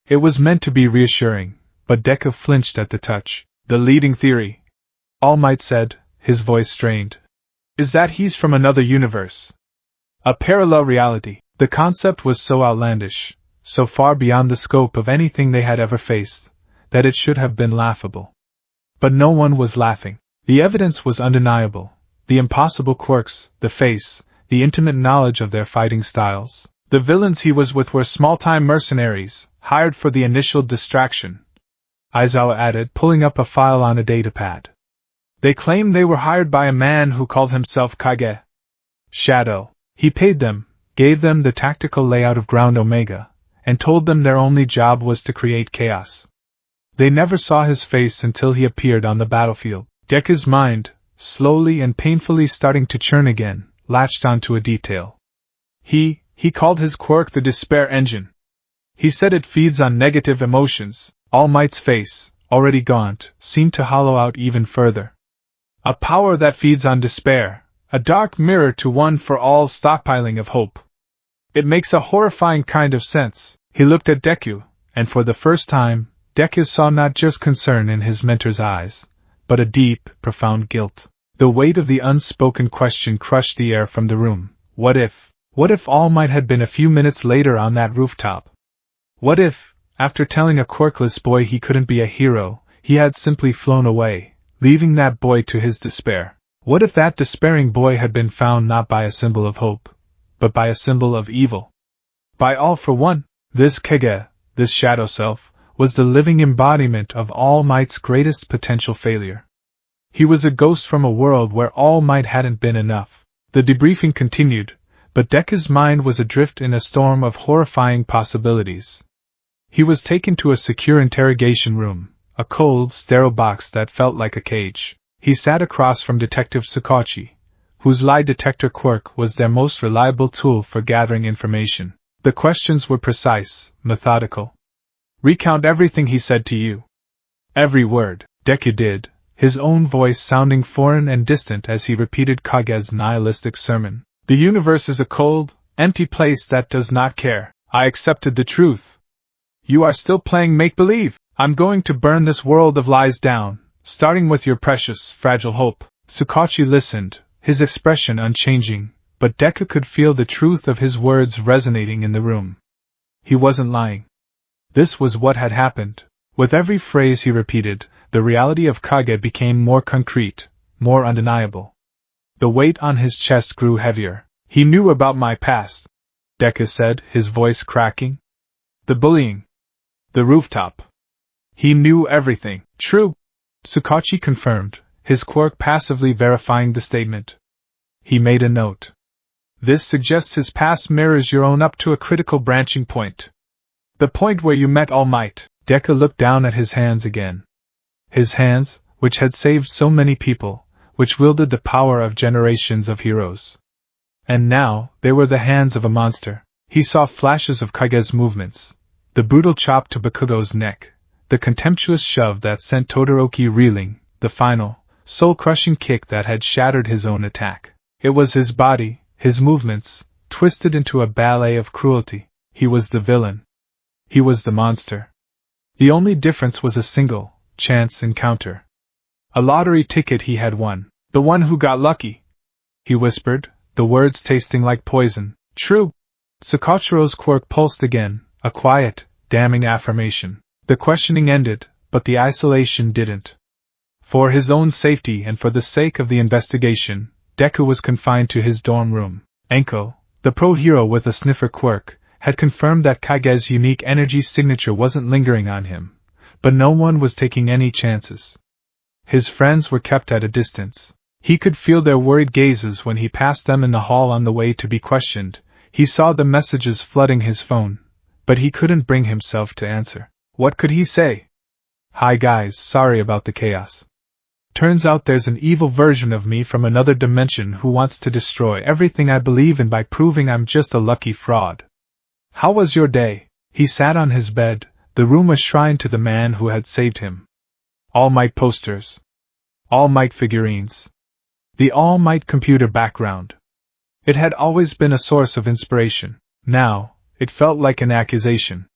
It was meant to be reassuring, but Deku flinched at the touch. The leading theory, All Might said, his voice strained, is that he's from another universe. A parallel reality. The concept was so outlandish, so far beyond the scope of anything they had ever faced, that it should have been laughable. But no one was laughing. The evidence was undeniable. The impossible quirks, the face, the intimate knowledge of their fighting styles. The villains he was with were small-time mercenaries, hired for the initial distraction. Aizawa added, pulling up a file on a datapad. They claimed they were hired by a man who called himself Kage. Shadow. He paid them, gave them the tactical layout of Ground Omega, and told them their only job was to create chaos. They never saw his face until he appeared on the battlefield. Deku's mind, slowly and painfully starting to churn again, latched onto a detail. He called his quirk the despair engine. He said it feeds on negative emotions. All Might's face, already gaunt, seemed to hollow out even further. A power that feeds on despair, a dark mirror to one for all stockpiling of hope. It makes a horrifying kind of sense. He looked at Deku, and for the first time, Deku saw not just concern in his mentor's eyes, but a deep, profound guilt. The weight of the unspoken question crushed the air from the room. What if All Might had been a few minutes later on that rooftop? What if, after telling a quirkless boy he couldn't be a hero, he had simply flown away, leaving that boy to his despair? What if that despairing boy had been found not by a symbol of hope, but by a symbol of evil? By All for One, this Kage, this shadow self, was the living embodiment of All Might's greatest potential failure. He was a ghost from a world where All Might hadn't been enough. The debriefing continued, but Deku's mind was adrift in a storm of horrifying possibilities. He was taken to a secure interrogation room, a cold, sterile box that felt like a cage. He sat across from Detective Sukachi, whose lie detector quirk was their most reliable tool for gathering information. The questions were precise, methodical. Recount everything he said to you. Every word. Deku did, his own voice sounding foreign and distant as he repeated Kage's nihilistic sermon. The universe is a cold, empty place that does not care. I accepted the truth. You are still playing make-believe. I'm going to burn this world of lies down, starting with your precious, fragile hope. Sukachi listened, his expression unchanging, but Deku could feel the truth of his words resonating in the room. He wasn't lying. This was what had happened. With every phrase he repeated, the reality of Kage became more concrete, more undeniable. The weight on his chest grew heavier. He knew about my past, Deku said, his voice cracking. The bullying. The rooftop. He knew everything. True, Sukachi confirmed, his quirk passively verifying the statement. He made a note. This suggests his past mirrors your own up to a critical branching point. The point where you met All Might. Deku looked down at his hands again. His hands, which had saved so many people, which wielded the power of generations of heroes. And now, they were the hands of a monster. He saw flashes of Kage's movements. The brutal chop to Bakugo's neck, the contemptuous shove that sent Todoroki reeling, the final, soul-crushing kick that had shattered his own attack. It was his body, his movements, twisted into a ballet of cruelty. He was the villain. He was the monster. The only difference was a single, chance encounter. A lottery ticket he had won. The one who got lucky. He whispered, the words tasting like poison. True. Sukachiro's quirk pulsed again, a quiet, damning affirmation. The questioning ended, but the isolation didn't. For his own safety and for the sake of the investigation, Deku was confined to his dorm room. Enko, the pro-hero with a sniffer quirk, had confirmed that Kage's unique energy signature wasn't lingering on him, but no one was taking any chances. His friends were kept at a distance. He could feel their worried gazes when he passed them in the hall on the way to be questioned. He saw the messages flooding his phone, but he couldn't bring himself to answer. What could he say? "Hi guys, sorry about the chaos. Turns out there's an evil version of me from another dimension who wants to destroy everything I believe in by proving I'm just a lucky fraud. How was your day?" He sat on his bed, the room a shrine to the man who had saved him. All Might posters. All Might figurines. The All Might computer background. It had always been a source of inspiration. Now, it felt like an accusation.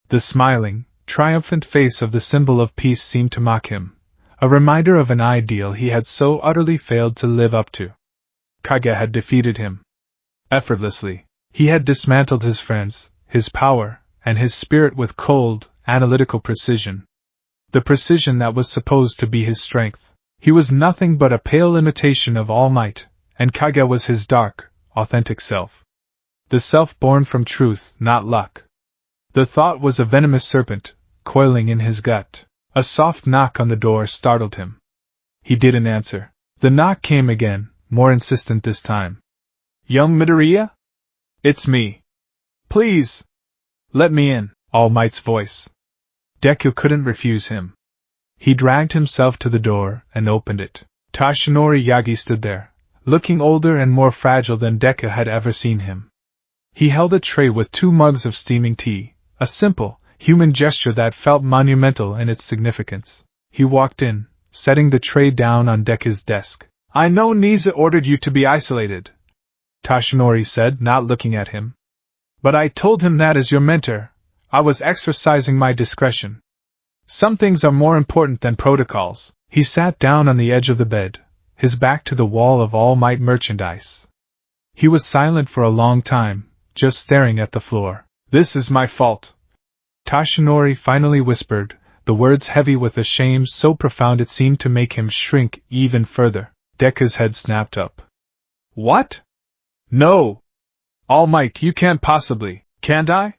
The smiling, triumphant face of the symbol of peace seemed to mock him, a reminder of an ideal he had so utterly failed to live up to. Kage had defeated him. Effortlessly, he had dismantled his friends, his power, and his spirit with cold, analytical precision. The precision that was supposed to be his strength. He was nothing but a pale imitation of All Might, and Kage was his dark, authentic self. The self born from truth, not luck. The thought was a venomous serpent, coiling in his gut. A soft knock on the door startled him. He didn't answer. The knock came again, more insistent this time. "Young Midoriya? It's me. Please. Let me in," All Might's voice. Deku couldn't refuse him. He dragged himself to the door and opened it. Tashinori Yagi stood there, looking older and more fragile than Deku had ever seen him. He held a tray with 2 mugs of steaming tea, a simple, human gesture that felt monumental in its significance. He walked in, setting the tray down on Deku's desk. "I know Niza ordered you to be isolated," Tashinori said, not looking at him. "But I told him that as your mentor, I was exercising my discretion. Some things are more important than protocols." He sat down on the edge of the bed, his back to the wall of All Might merchandise. He was silent for a long time, just staring at the floor. "This is my fault," Tashinori finally whispered, the words heavy with a shame so profound it seemed to make him shrink even further. Deku's head snapped up. "What? No! All Might, you can't possibly, can't I?"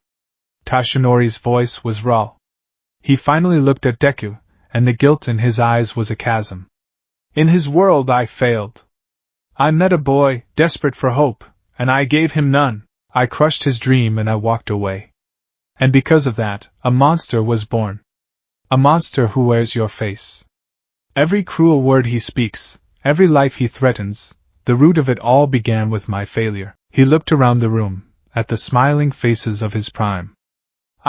Tashinori's voice was raw. He finally looked at Deku, and the guilt in his eyes was a chasm. "In his world I failed. I met a boy, desperate for hope, and I gave him none. I crushed his dream and I walked away. And because of that, a monster was born. A monster who wears your face. Every cruel word he speaks, every life he threatens, the root of it all began with my failure." He looked around the room, at the smiling faces of his prime.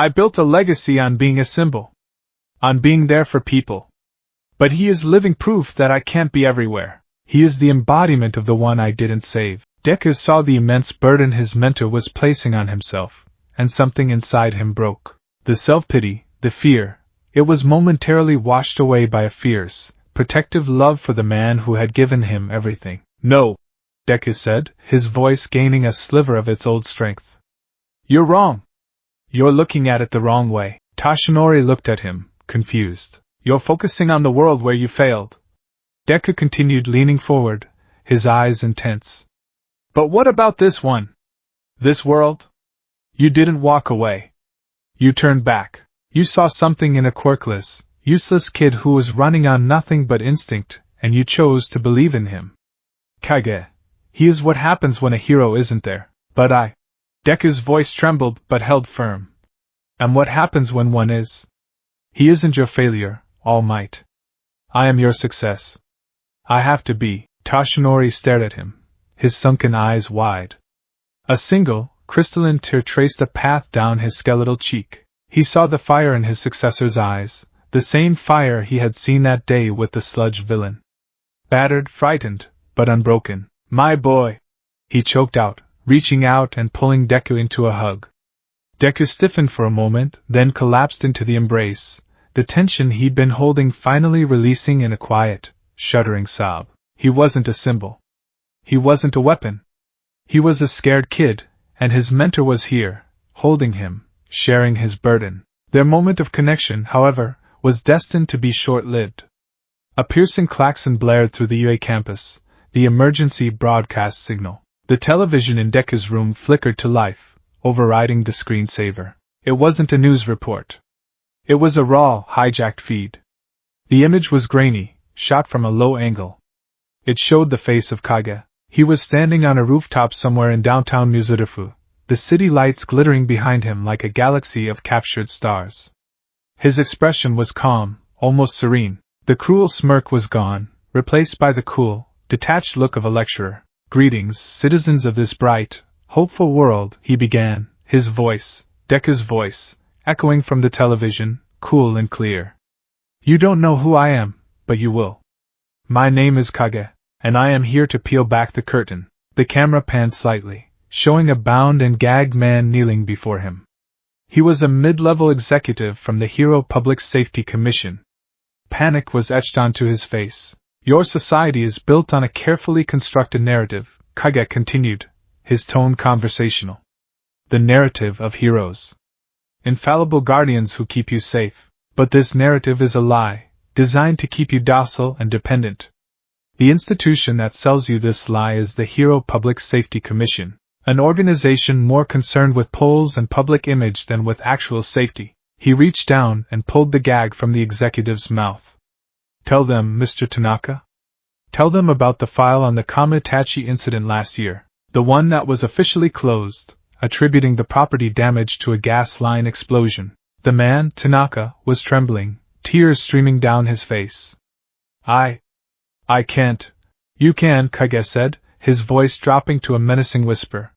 "I built a legacy on being a symbol. On being there for people. But he is living proof that I can't be everywhere. He is the embodiment of the one I didn't save." Deku saw the immense burden his mentor was placing on himself, and something inside him broke. The self-pity, the fear, it was momentarily washed away by a fierce, protective love for the man who had given him everything. "No," Deku said, his voice gaining a sliver of its old strength. "You're wrong. You're looking at it the wrong way." Tashinori looked at him, confused. "You're focusing on the world where you failed." Deku continued leaning forward, his eyes intense. "But what about this one? This world? You didn't walk away. You turned back. You saw something in a quirkless, useless kid who was running on nothing but instinct, and you chose to believe in him. Kage, he is what happens when a hero isn't there. But I..." Deku's voice trembled but held firm. "And what happens when one is? He isn't your failure, All Might. I am your success. I have to be." Tashinori stared at him, his sunken eyes wide. A single, crystalline tear traced a path down his skeletal cheek. He saw the fire in his successor's eyes, the same fire he had seen that day with the sludge villain. Battered, frightened, but unbroken. "My boy," he choked out, reaching out and pulling Deku into a hug. Deku stiffened for a moment, then collapsed into the embrace, the tension he'd been holding finally releasing in a quiet, shuddering sob. He wasn't a symbol. He wasn't a weapon. He was a scared kid, and his mentor was here, holding him, sharing his burden. Their moment of connection, however, was destined to be short-lived. A piercing klaxon blared through the UA campus, the emergency broadcast signal. The television in Deku's room flickered to life, overriding the screensaver. It wasn't a news report. It was a raw, hijacked feed. The image was grainy, shot from a low angle. It showed the face of Kage. He was standing on a rooftop somewhere in downtown Muzurifu, the city lights glittering behind him like a galaxy of captured stars. His expression was calm, almost serene. The cruel smirk was gone, replaced by the cool, detached look of a lecturer. "Greetings, citizens of this bright, hopeful world," he began, his voice, Deku's voice, echoing from the television, cool and clear. "You don't know who I am, but you will. My name is Kage, and I am here to peel back the curtain." The camera panned slightly, showing a bound and gagged man kneeling before him. He was a mid-level executive from the Hero Public Safety Commission. Panic was etched onto his face. "Your society is built on a carefully constructed narrative," Kage continued, his tone conversational. "The narrative of heroes. Infallible guardians who keep you safe. But this narrative is a lie, designed to keep you docile and dependent. The institution that sells you this lie is the Hero Public Safety Commission, an organization more concerned with polls and public image than with actual safety." He reached down and pulled the gag from the executive's mouth. "Tell them, Mr. Tanaka. Tell them about the file on the Kamitachi incident last year, the one that was officially closed, attributing the property damage to a gas line explosion." The man, Tanaka, was trembling, tears streaming down his face. I can't." "You can," Kage said, his voice dropping to a menacing whisper.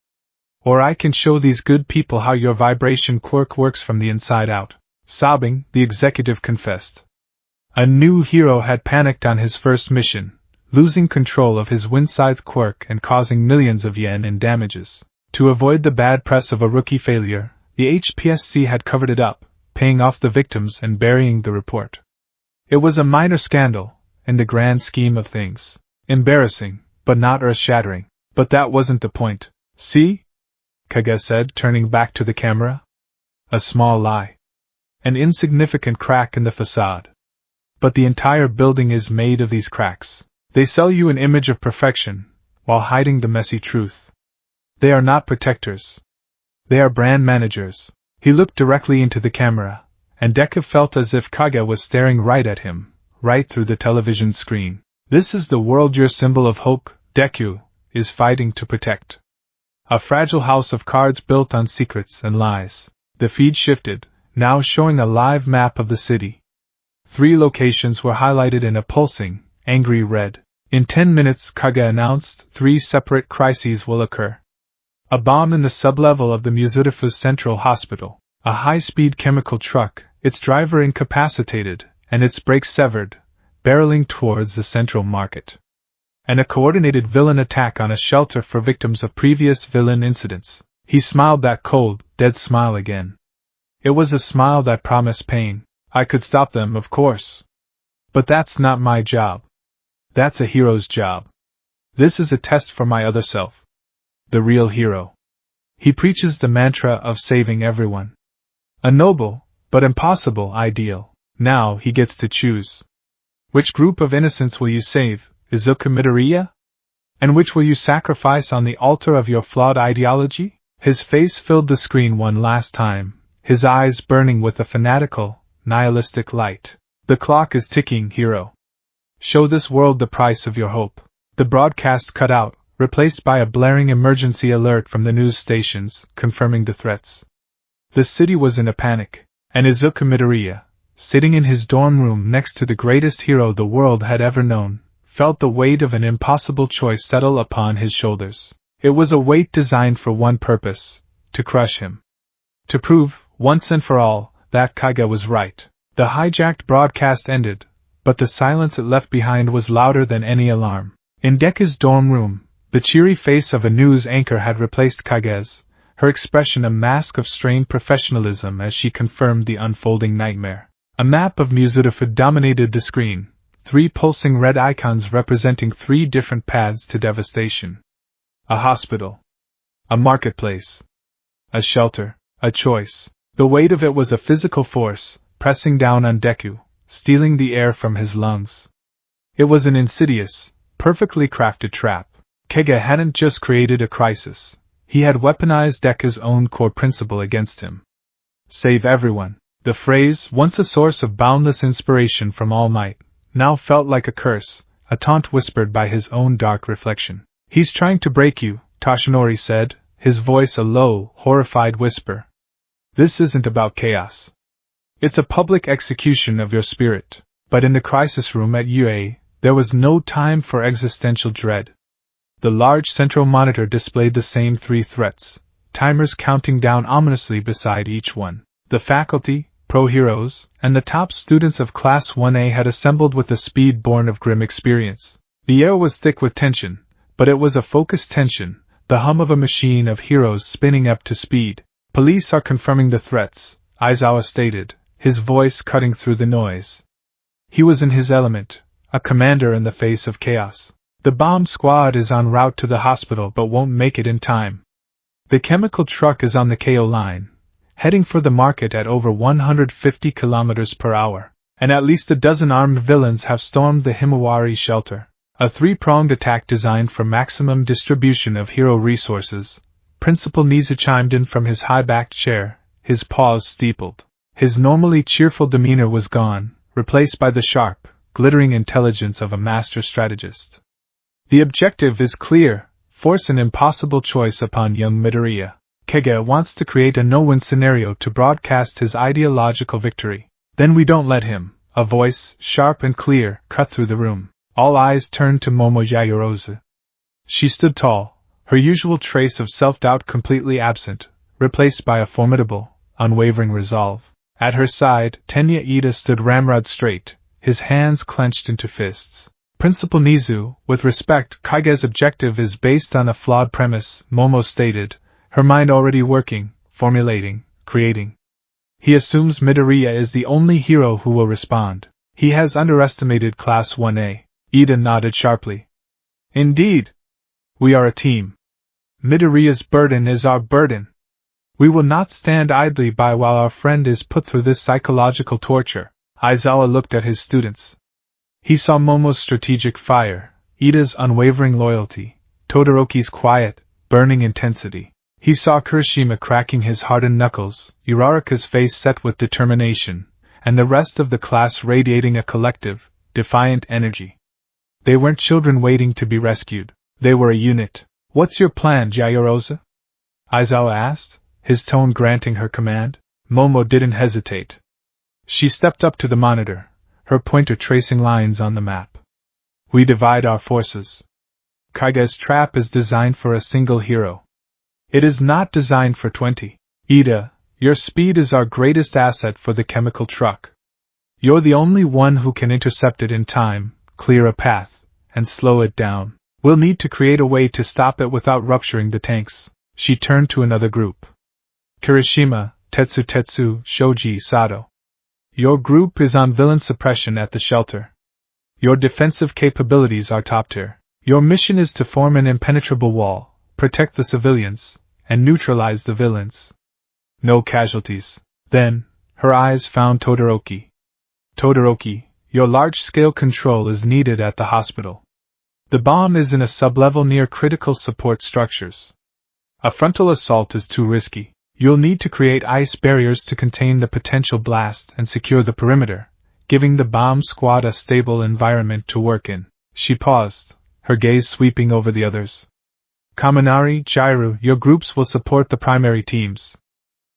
"Or I can show these good people how your vibration quirk works from the inside out." Sobbing, the executive confessed. A new hero had panicked on his first mission, losing control of his windscythe quirk and causing millions of yen in damages. To avoid the bad press of a rookie failure, the HPSC had covered it up, paying off the victims and burying the report. It was a minor scandal, in the grand scheme of things. Embarrassing, but not earth-shattering. But that wasn't the point. "See?" Kage said, turning back to the camera. "A small lie. An insignificant crack in the facade. But the entire building is made of these cracks. They sell you an image of perfection, while hiding the messy truth. They are not protectors. They are brand managers." He looked directly into the camera, and Deku felt as if Kage was staring right at him, right through the television screen. "This is the world your symbol of hope, Deku, is fighting to protect. A fragile house of cards built on secrets and lies." The feed shifted, now showing a live map of the city. 3 locations were highlighted in a pulsing, angry red. "In 10 minutes," Kage announced, 3 separate crises will occur. A bomb in the sublevel of the Muzurifu Central Hospital, a high-speed chemical truck, its driver incapacitated, and its brakes severed, barreling towards the central market. And a coordinated villain attack on a shelter for victims of previous villain incidents. He smiled that cold, dead smile again. It was a smile that promised pain. "I could stop them, of course. But that's not my job. That's a hero's job. This is a test for my other self. The real hero. He preaches the mantra of saving everyone. A noble, but impossible ideal. Now he gets to choose. Which group of innocents will you save, Izuku Midoriya? And which will you sacrifice on the altar of your flawed ideology?" His face filled the screen one last time, his eyes burning with a fanatical, nihilistic light. "The clock is ticking, hero. Show this world the price of your hope." The broadcast cut out, replaced by a blaring emergency alert from the news stations, confirming the threats. The city was in a panic, and Izuku Midoriya, sitting in his dorm room next to the greatest hero the world had ever known, felt the weight of an impossible choice settle upon his shoulders. It was a weight designed for one purpose: to crush him. To prove, once and for all, that Kage was right. The hijacked broadcast ended, but the silence it left behind was louder than any alarm. In Deku's dorm room, the cheery face of a news anchor had replaced Kage's, her expression a mask of strained professionalism as she confirmed the unfolding nightmare. A map of Muzurifu dominated the screen, 3 pulsing red icons representing 3 different paths to devastation. A hospital. A marketplace. A shelter. A choice. The weight of it was a physical force, pressing down on Deku, stealing the air from his lungs. It was an insidious, perfectly crafted trap. Kage hadn't just created a crisis, He had weaponized Deku's own core principle against him. Save everyone. The phrase, once a source of boundless inspiration from All Might, now felt like a curse, a taunt whispered by his own dark reflection. He's trying to break you, Toshinori said, his voice a low, horrified whisper. This isn't about chaos. It's a public execution of your spirit. But in the crisis room at UA, there was no time for existential dread. The large central monitor displayed the same 3 threats, timers counting down ominously beside each one. The faculty, pro-heroes, and the top students of Class 1A had assembled with a speed born of grim experience. The air was thick with tension, but it was a focused tension, the hum of a machine of heroes spinning up to speed. Police are confirming the threats, Aizawa stated, his voice cutting through the noise. He was in his element, a commander in the face of chaos. The bomb squad is en route to the hospital but won't make it in time. The chemical truck is on the KO line, heading for the market at over 150 kilometers per hour, and at least a dozen armed villains have stormed the Himawari shelter. A 3-pronged attack designed for maximum distribution of hero resources. Principal Nizu chimed in from his high-backed chair, his paws steepled. His normally cheerful demeanor was gone, replaced by the sharp, glittering intelligence of a master strategist. The objective is clear: force an impossible choice upon young Midoriya. Kage wants to create a no-win scenario to broadcast his ideological victory. Then we don't let him. A voice, sharp and clear, cut through the room. All eyes turned to Momo Yaoyorozu. She stood tall, her usual trace of self-doubt completely absent, replaced by a formidable, unwavering resolve. At her side, Tenya Ida stood ramrod straight, his hands clenched into fists. Principal Nizu, with respect, Kage's objective is based on a flawed premise, Momo stated, her mind already working, formulating, creating. He assumes Midoriya is the only hero who will respond. He has underestimated Class 1A. Ida nodded sharply. Indeed. We are a team. Midoriya's burden is our burden. We will not stand idly by while our friend is put through this psychological torture. Aizawa looked at his students. He saw Momo's strategic fire, Ida's unwavering loyalty, Todoroki's quiet, burning intensity. He saw Kirishima cracking his hardened knuckles, Uraraka's face set with determination, and the rest of the class radiating a collective, defiant energy. They weren't children waiting to be rescued. They were a unit. What's your plan, Yaoyorozu? Aizawa asked, his tone granting her command. Momo didn't hesitate. She stepped up to the monitor, her pointer tracing lines on the map. We divide our forces. Kage's trap is designed for a single hero. It is not designed for 20. Ida, your speed is our greatest asset for the chemical truck. You're the only one who can intercept it in time, clear a path, and slow it down. We'll need to create a way to stop it without rupturing the tanks. She turned to another group. Kirishima, Tetsu, Shoji, Sato. Your group is on villain suppression at the shelter. Your defensive capabilities are top tier. Your mission is to form an impenetrable wall, protect the civilians, and neutralize the villains. No casualties. Then, her eyes found Todoroki. Todoroki, your large-scale control is needed at the hospital. The bomb is in a sublevel near critical support structures. A frontal assault is too risky. You'll need to create ice barriers to contain the potential blast and secure the perimeter, giving the bomb squad a stable environment to work in. She paused, her gaze sweeping over the others. Kaminari, Jairu, your groups will support the primary teams.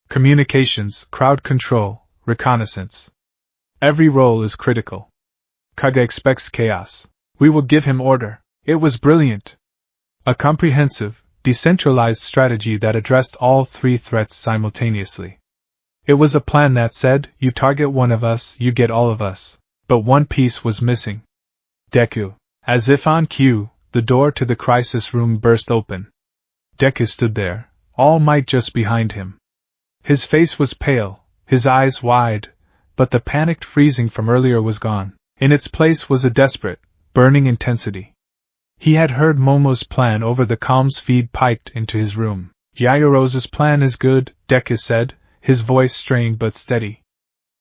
Communications, crowd control, reconnaissance. Every role is critical. Kage expects chaos. We will give him order. It was brilliant. A comprehensive, decentralized strategy that addressed all 3 threats simultaneously. It was a plan that said, you target one of us, you get all of us. But one piece was missing. Deku. As if on cue, the door to the crisis room burst open. Deku stood there, All Might just behind him. His face was pale, his eyes wide, but the panicked freezing from earlier was gone. In its place was a desperate, burning intensity. He had heard Momo's plan over the comms feed piped into his room. Yaoyorozu's plan is good, Deku said, his voice strained but steady.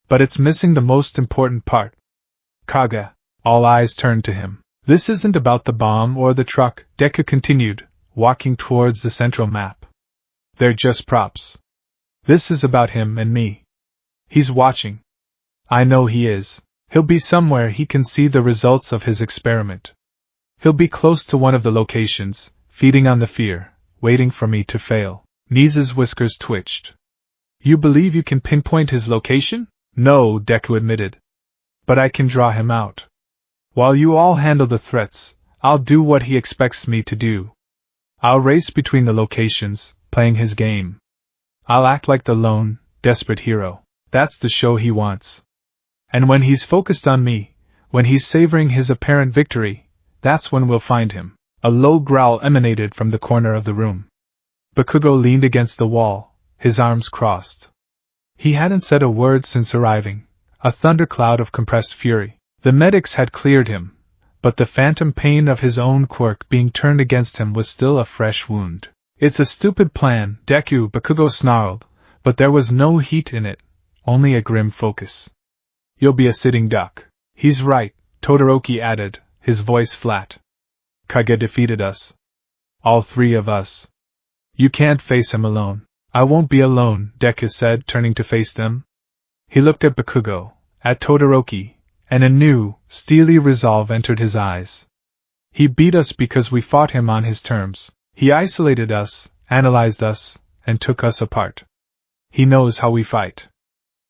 But it's missing the most important part. Kage. All eyes turned to him. This isn't about the bomb or the truck, Deku continued, walking towards the central map. They're just props. This is about him and me. He's watching. I know he is. He'll be somewhere he can see the results of his experiment. He'll be close to one of the locations, feeding on the fear, waiting for me to fail. Nisa's whiskers twitched. You believe you can pinpoint his location? No, Deku admitted. But I can draw him out. While you all handle the threats, I'll do what he expects me to do. I'll race between the locations, playing his game. I'll act like the lone, desperate hero. That's the show he wants. And when he's focused on me, when he's savoring his apparent victory, that's when we'll find him. A low growl emanated from the corner of the room. Bakugo leaned against the wall, his arms crossed. He hadn't said a word since arriving, a thundercloud of compressed fury. The medics had cleared him, but the phantom pain of his own quirk being turned against him was still a fresh wound. It's a stupid plan, Deku, Bakugo snarled, but there was no heat in it, only a grim focus. You'll be a sitting duck. He's right, Todoroki added, his voice flat. Kage defeated us. All three of us. You can't face him alone. I won't be alone, Deku said, turning to face them. He looked at Bakugo, at Todoroki, and a new, steely resolve entered his eyes. He beat us because we fought him on his terms. He isolated us, analyzed us, and took us apart. He knows how we fight.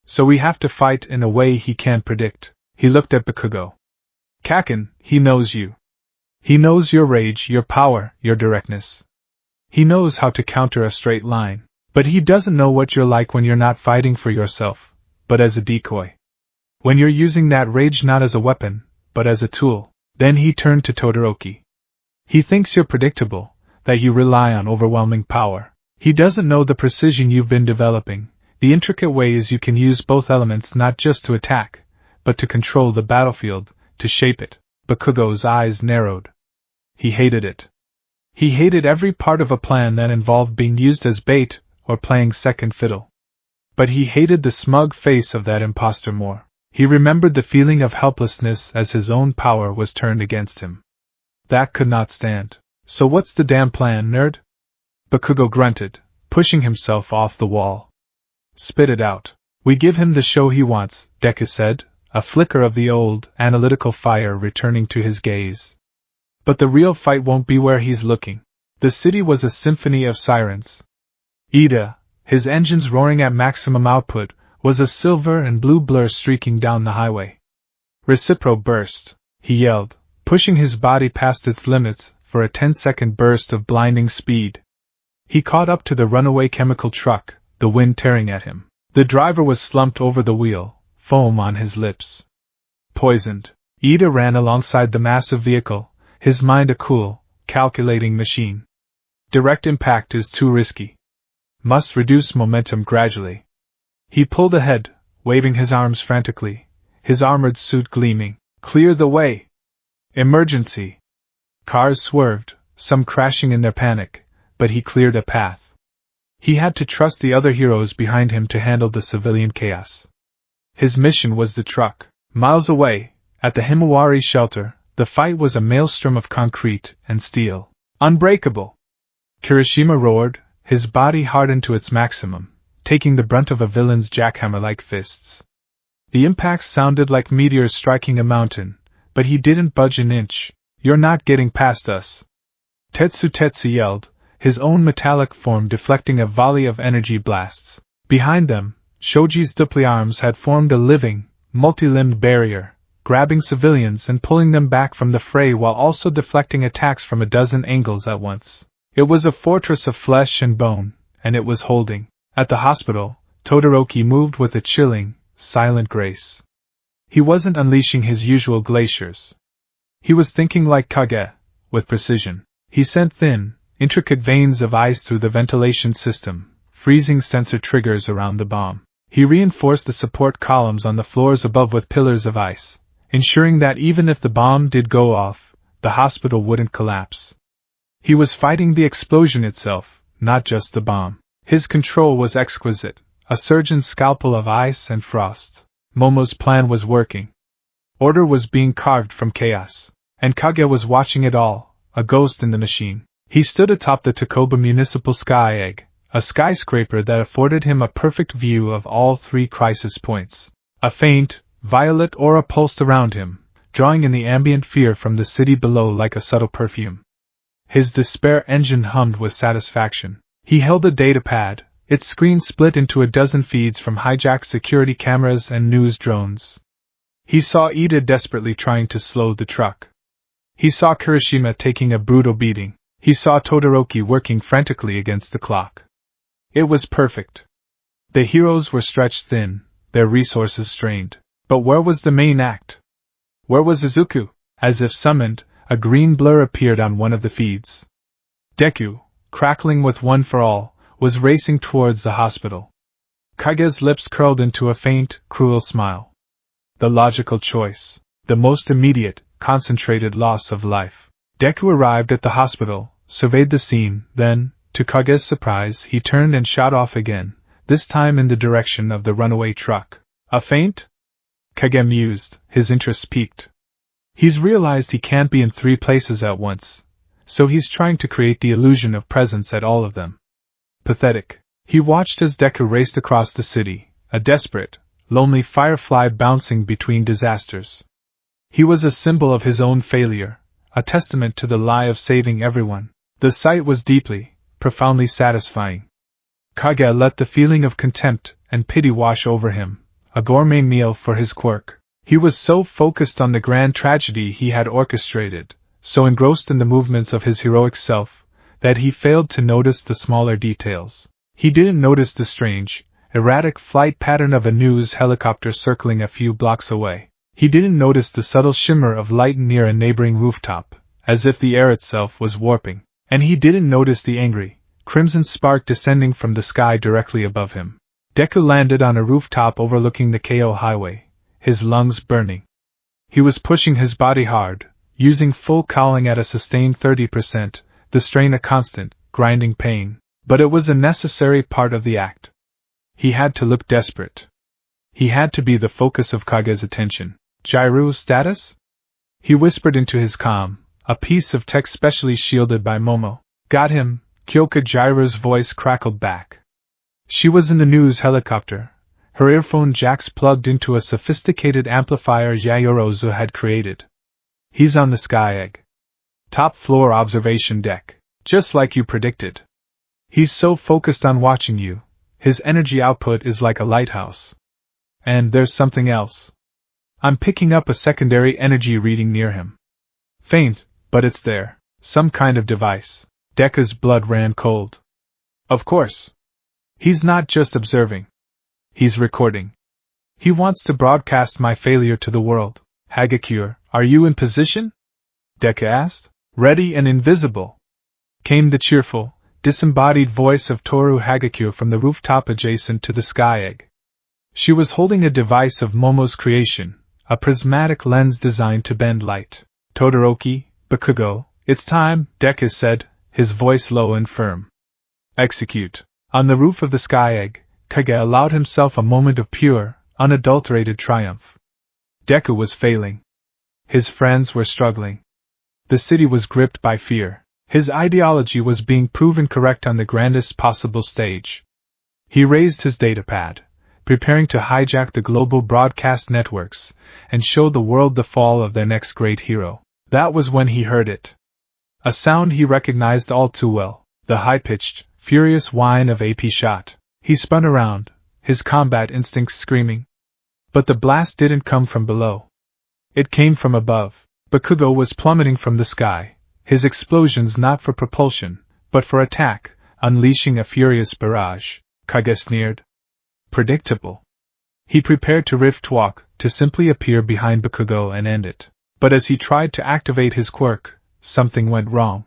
So we have to fight in a way he can't predict. He looked at Bakugo. Kaken, he knows you. He knows your rage, your power, your directness. He knows how to counter a straight line. But he doesn't know what you're like when you're not fighting for yourself, but as a decoy. When you're using that rage not as a weapon, but as a tool. Then he turned to Todoroki. He thinks you're predictable, that you rely on overwhelming power. He doesn't know the precision you've been developing, the intricate ways you can use both elements not just to attack, but to control the battlefield, to shape it. Bakugo's eyes narrowed. He hated it. He hated every part of a plan that involved being used as bait, or playing second fiddle. But he hated the smug face of that imposter more. He remembered the feeling of helplessness as his own power was turned against him. That could not stand. So what's the damn plan, nerd? Bakugo grunted, pushing himself off the wall. Spit it out. We give him the show he wants, Deku said, a flicker of the old, analytical fire returning to his gaze. But the real fight won't be where he's looking. The city was a symphony of sirens. Ida, his engines roaring at maximum output, was a silver and blue blur streaking down the highway. Recipro burst, he yelled, pushing his body past its limits for a 10-second burst of blinding speed. He caught up to the runaway chemical truck, the wind tearing at him. The driver was slumped over the wheel, foam on his lips. Poisoned. Ida ran alongside the massive vehicle, his mind a cool, calculating machine. Direct impact is too risky. Must reduce momentum gradually. He pulled ahead, waving his arms frantically, his armored suit gleaming. Clear the way! Emergency! Cars swerved, some crashing in their panic, but he cleared a path. He had to trust the other heroes behind him to handle the civilian chaos. His mission was the truck. Miles away, at the Himawari shelter, the fight was a maelstrom of concrete and steel. Unbreakable! Kirishima roared, his body hardened to its maximum, taking the brunt of a villain's jackhammer-like fists. The impacts sounded like meteors striking a mountain, but he didn't budge an inch. You're not getting past us. Tetsu yelled, his own metallic form deflecting a volley of energy blasts. Behind them, Shoji's dupli arms had formed a living, multi-limbed barrier, grabbing civilians and pulling them back from the fray while also deflecting attacks from a dozen angles at once. It was a fortress of flesh and bone, and it was holding. At the hospital, Todoroki moved with a chilling, silent grace. He wasn't unleashing his usual glaciers. He was thinking like Kage, with precision. He sent thin, intricate veins of ice through the ventilation system, freezing sensor triggers around the bomb. He reinforced the support columns on the floors above with pillars of ice, ensuring that even if the bomb did go off, the hospital wouldn't collapse. He was fighting the explosion itself, not just the bomb. His control was exquisite, a surgeon's scalpel of ice and frost. Momo's plan was working. Order was being carved from chaos, and Kage was watching it all, a ghost in the machine. He stood atop the Takoba Municipal Sky Egg, a skyscraper that afforded him a perfect view of all three crisis points. A faint, violet aura pulsed around him, drawing in the ambient fear from the city below like a subtle perfume. His despair engine hummed with satisfaction. He held a datapad, its screen split into a dozen feeds from hijacked security cameras and news drones. He saw Ida desperately trying to slow the truck. He saw Kirishima taking a brutal beating. He saw Todoroki working frantically against the clock. It was perfect. The heroes were stretched thin, their resources strained. But where was the main act? Where was Izuku? As if summoned, a green blur appeared on one of the feeds. Deku, crackling with one for all, was racing towards the hospital. Kage's lips curled into a faint, cruel smile. The logical choice. The most immediate, concentrated loss of life. Deku arrived at the hospital, surveyed the scene, then, to Kage's surprise, he turned and shot off again, this time in the direction of the runaway truck. A feint? Kage mused, his interest piqued. He's realized he can't be in three places at once, so he's trying to create the illusion of presence at all of them. Pathetic. He watched as Deku raced across the city, a desperate, lonely firefly bouncing between disasters. He was a symbol of his own failure, a testament to the lie of saving everyone. The sight was deeply, profoundly satisfying. Kage let the feeling of contempt and pity wash over him, a gourmet meal for his quirk. He was so focused on the grand tragedy he had orchestrated, so engrossed in the movements of his heroic self, that he failed to notice the smaller details. He didn't notice the strange, erratic flight pattern of a news helicopter circling a few blocks away. He didn't notice the subtle shimmer of light near a neighboring rooftop, as if the air itself was warping. And he didn't notice the angry, crimson spark descending from the sky directly above him. Deku landed on a rooftop overlooking the KO highway, his lungs burning. He was pushing his body hard, using full cowling at a sustained 30%, the strain a constant, grinding pain. But it was a necessary part of the act. He had to look desperate. He had to be the focus of Kage's attention. Jiru's status? He whispered into his comm, a piece of text specially shielded by Momo. Got him, Kyoka. Jiru's voice crackled back. She was in the news helicopter, her earphone jacks plugged into a sophisticated amplifier Yayorozu had created. He's on the Sky Egg. Top floor observation deck, just like you predicted. He's so focused on watching you, his energy output is like a lighthouse. And there's something else. I'm picking up a secondary energy reading near him. Faint, but it's there. Some kind of device. Deku's blood ran cold. Of course. He's not just observing. He's recording. He wants to broadcast my failure to the world. Hagakure, are you in position? Deku asked. Ready and invisible. Came the cheerful, disembodied voice of Toru Hagakure from the rooftop adjacent to the Sky Egg. She was holding a device of Momo's creation, a prismatic lens designed to bend light. Todoroki, Bakugo, it's time, Deku said, his voice low and firm. Execute. On the roof of the Sky Egg, Kage allowed himself a moment of pure, unadulterated triumph. Deku was failing. His friends were struggling. The city was gripped by fear. His ideology was being proven correct on the grandest possible stage. He raised his datapad, preparing to hijack the global broadcast networks, and show the world the fall of their next great hero. That was when he heard it. A sound he recognized all too well, the high-pitched, furious whine of AP shot. He spun around, his combat instincts screaming. But the blast didn't come from below. It came from above. Bakugo was plummeting from the sky, his explosions not for propulsion, but for attack, unleashing a furious barrage. Kage sneered. Predictable. He prepared to rift walk, to simply appear behind Bakugo and end it. But as he tried to activate his quirk, something went wrong.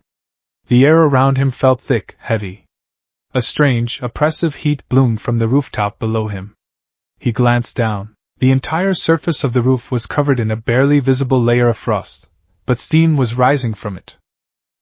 The air around him felt thick, heavy. A strange, oppressive heat bloomed from the rooftop below him. He glanced down. The entire surface of the roof was covered in a barely visible layer of frost, but steam was rising from it.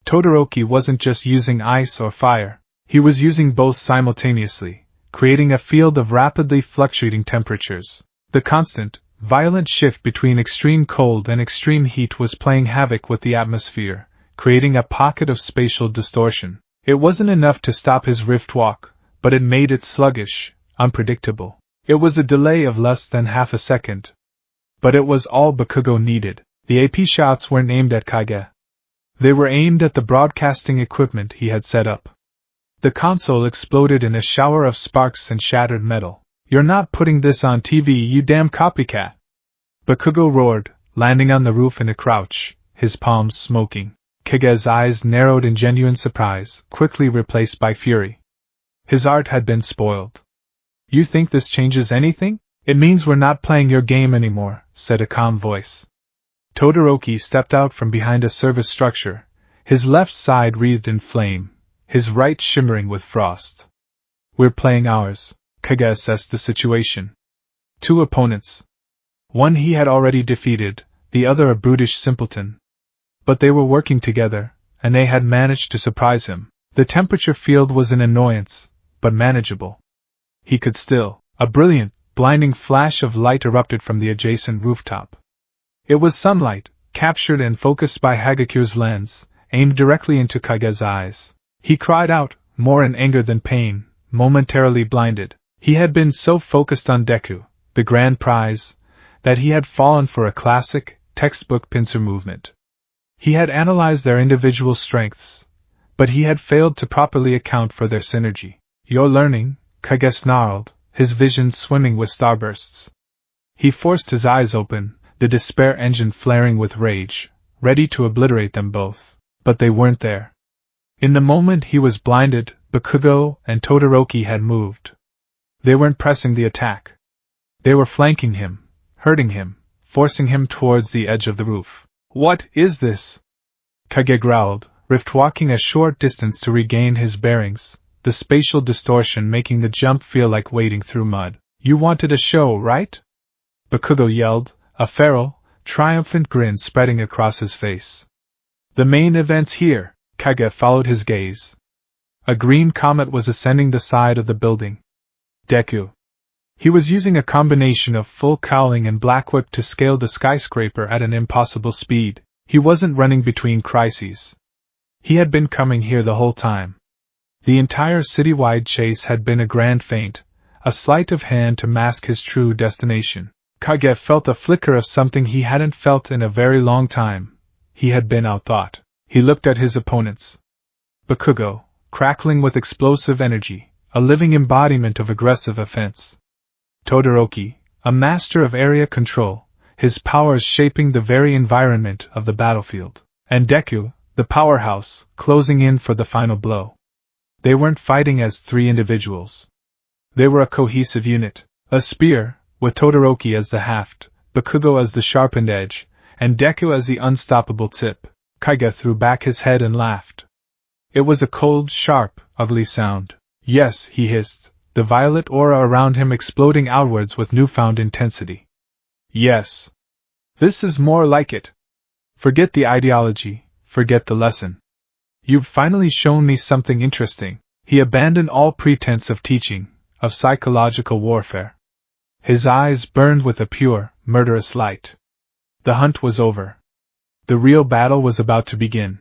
Todoroki wasn't just using ice or fire, he was using both simultaneously, creating a field of rapidly fluctuating temperatures. The constant, violent shift between extreme cold and extreme heat was playing havoc with the atmosphere, creating a pocket of spatial distortion. It wasn't enough to stop his rift walk, but it made it sluggish, unpredictable. It was a delay of less than half a second. But it was all Bakugo needed. The AP shots weren't aimed at Kage. They were aimed at the broadcasting equipment he had set up. The console exploded in a shower of sparks and shattered metal. "You're not putting this on TV, you damn copycat!" Bakugo roared, landing on the roof in a crouch, his palms smoking. Kage's eyes narrowed in genuine surprise, quickly replaced by fury. His art had been spoiled. "You think this changes anything? It means we're not playing your game anymore," said a calm voice. Todoroki stepped out from behind a service structure, his left side wreathed in flame, his right shimmering with frost. "We're playing ours," Kage assessed the situation. 2 opponents. One he had already defeated, the other a brutish simpleton. But they were working together, and they had managed to surprise him. The temperature field was an annoyance, but manageable. He could still. A brilliant, blinding flash of light erupted from the adjacent rooftop. It was sunlight, captured and focused by Hagakure's lens, aimed directly into Kage's eyes. He cried out, more in anger than pain, momentarily blinded. He had been so focused on Deku, the grand prize, that he had fallen for a classic, textbook pincer movement. He had analyzed their individual strengths, but he had failed to properly account for their synergy. "You're learning," Kage snarled, his vision swimming with starbursts. He forced his eyes open, the despair engine flaring with rage, ready to obliterate them both, but they weren't there. In the moment he was blinded, Bakugo and Todoroki had moved. They weren't pressing the attack. They were flanking him, hurting him, forcing him towards the edge of the roof. "What is this?" Kage growled, rift-walking a short distance to regain his bearings, the spatial distortion making the jump feel like wading through mud. "You wanted a show, right?" Bakugo yelled, a feral, triumphant grin spreading across his face. "The main event's here." Kage followed his gaze. A green comet was ascending the side of the building. Deku. He was using a combination of full cowling and black whip to scale the skyscraper at an impossible speed. He wasn't running between crises. He had been coming here the whole time. The entire citywide chase had been a grand feint, a sleight of hand to mask his true destination. Kage felt a flicker of something he hadn't felt in a very long time. He had been outthought. He looked at his opponents. Bakugo, crackling with explosive energy, a living embodiment of aggressive offense. Todoroki, a master of area control, his powers shaping the very environment of the battlefield. And Deku, the powerhouse, closing in for the final blow. They weren't fighting as 3 individuals. They were a cohesive unit. A spear, with Todoroki as the haft, Bakugo as the sharpened edge, and Deku as the unstoppable tip. Kage threw back his head and laughed. It was a cold, sharp, ugly sound. "Yes," he hissed, the violet aura around him exploding outwards with newfound intensity. "Yes. This is more like it. Forget the ideology, forget the lesson. You've finally shown me something interesting." He abandoned all pretense of teaching, of psychological warfare. His eyes burned with a pure, murderous light. The hunt was over. The real battle was about to begin.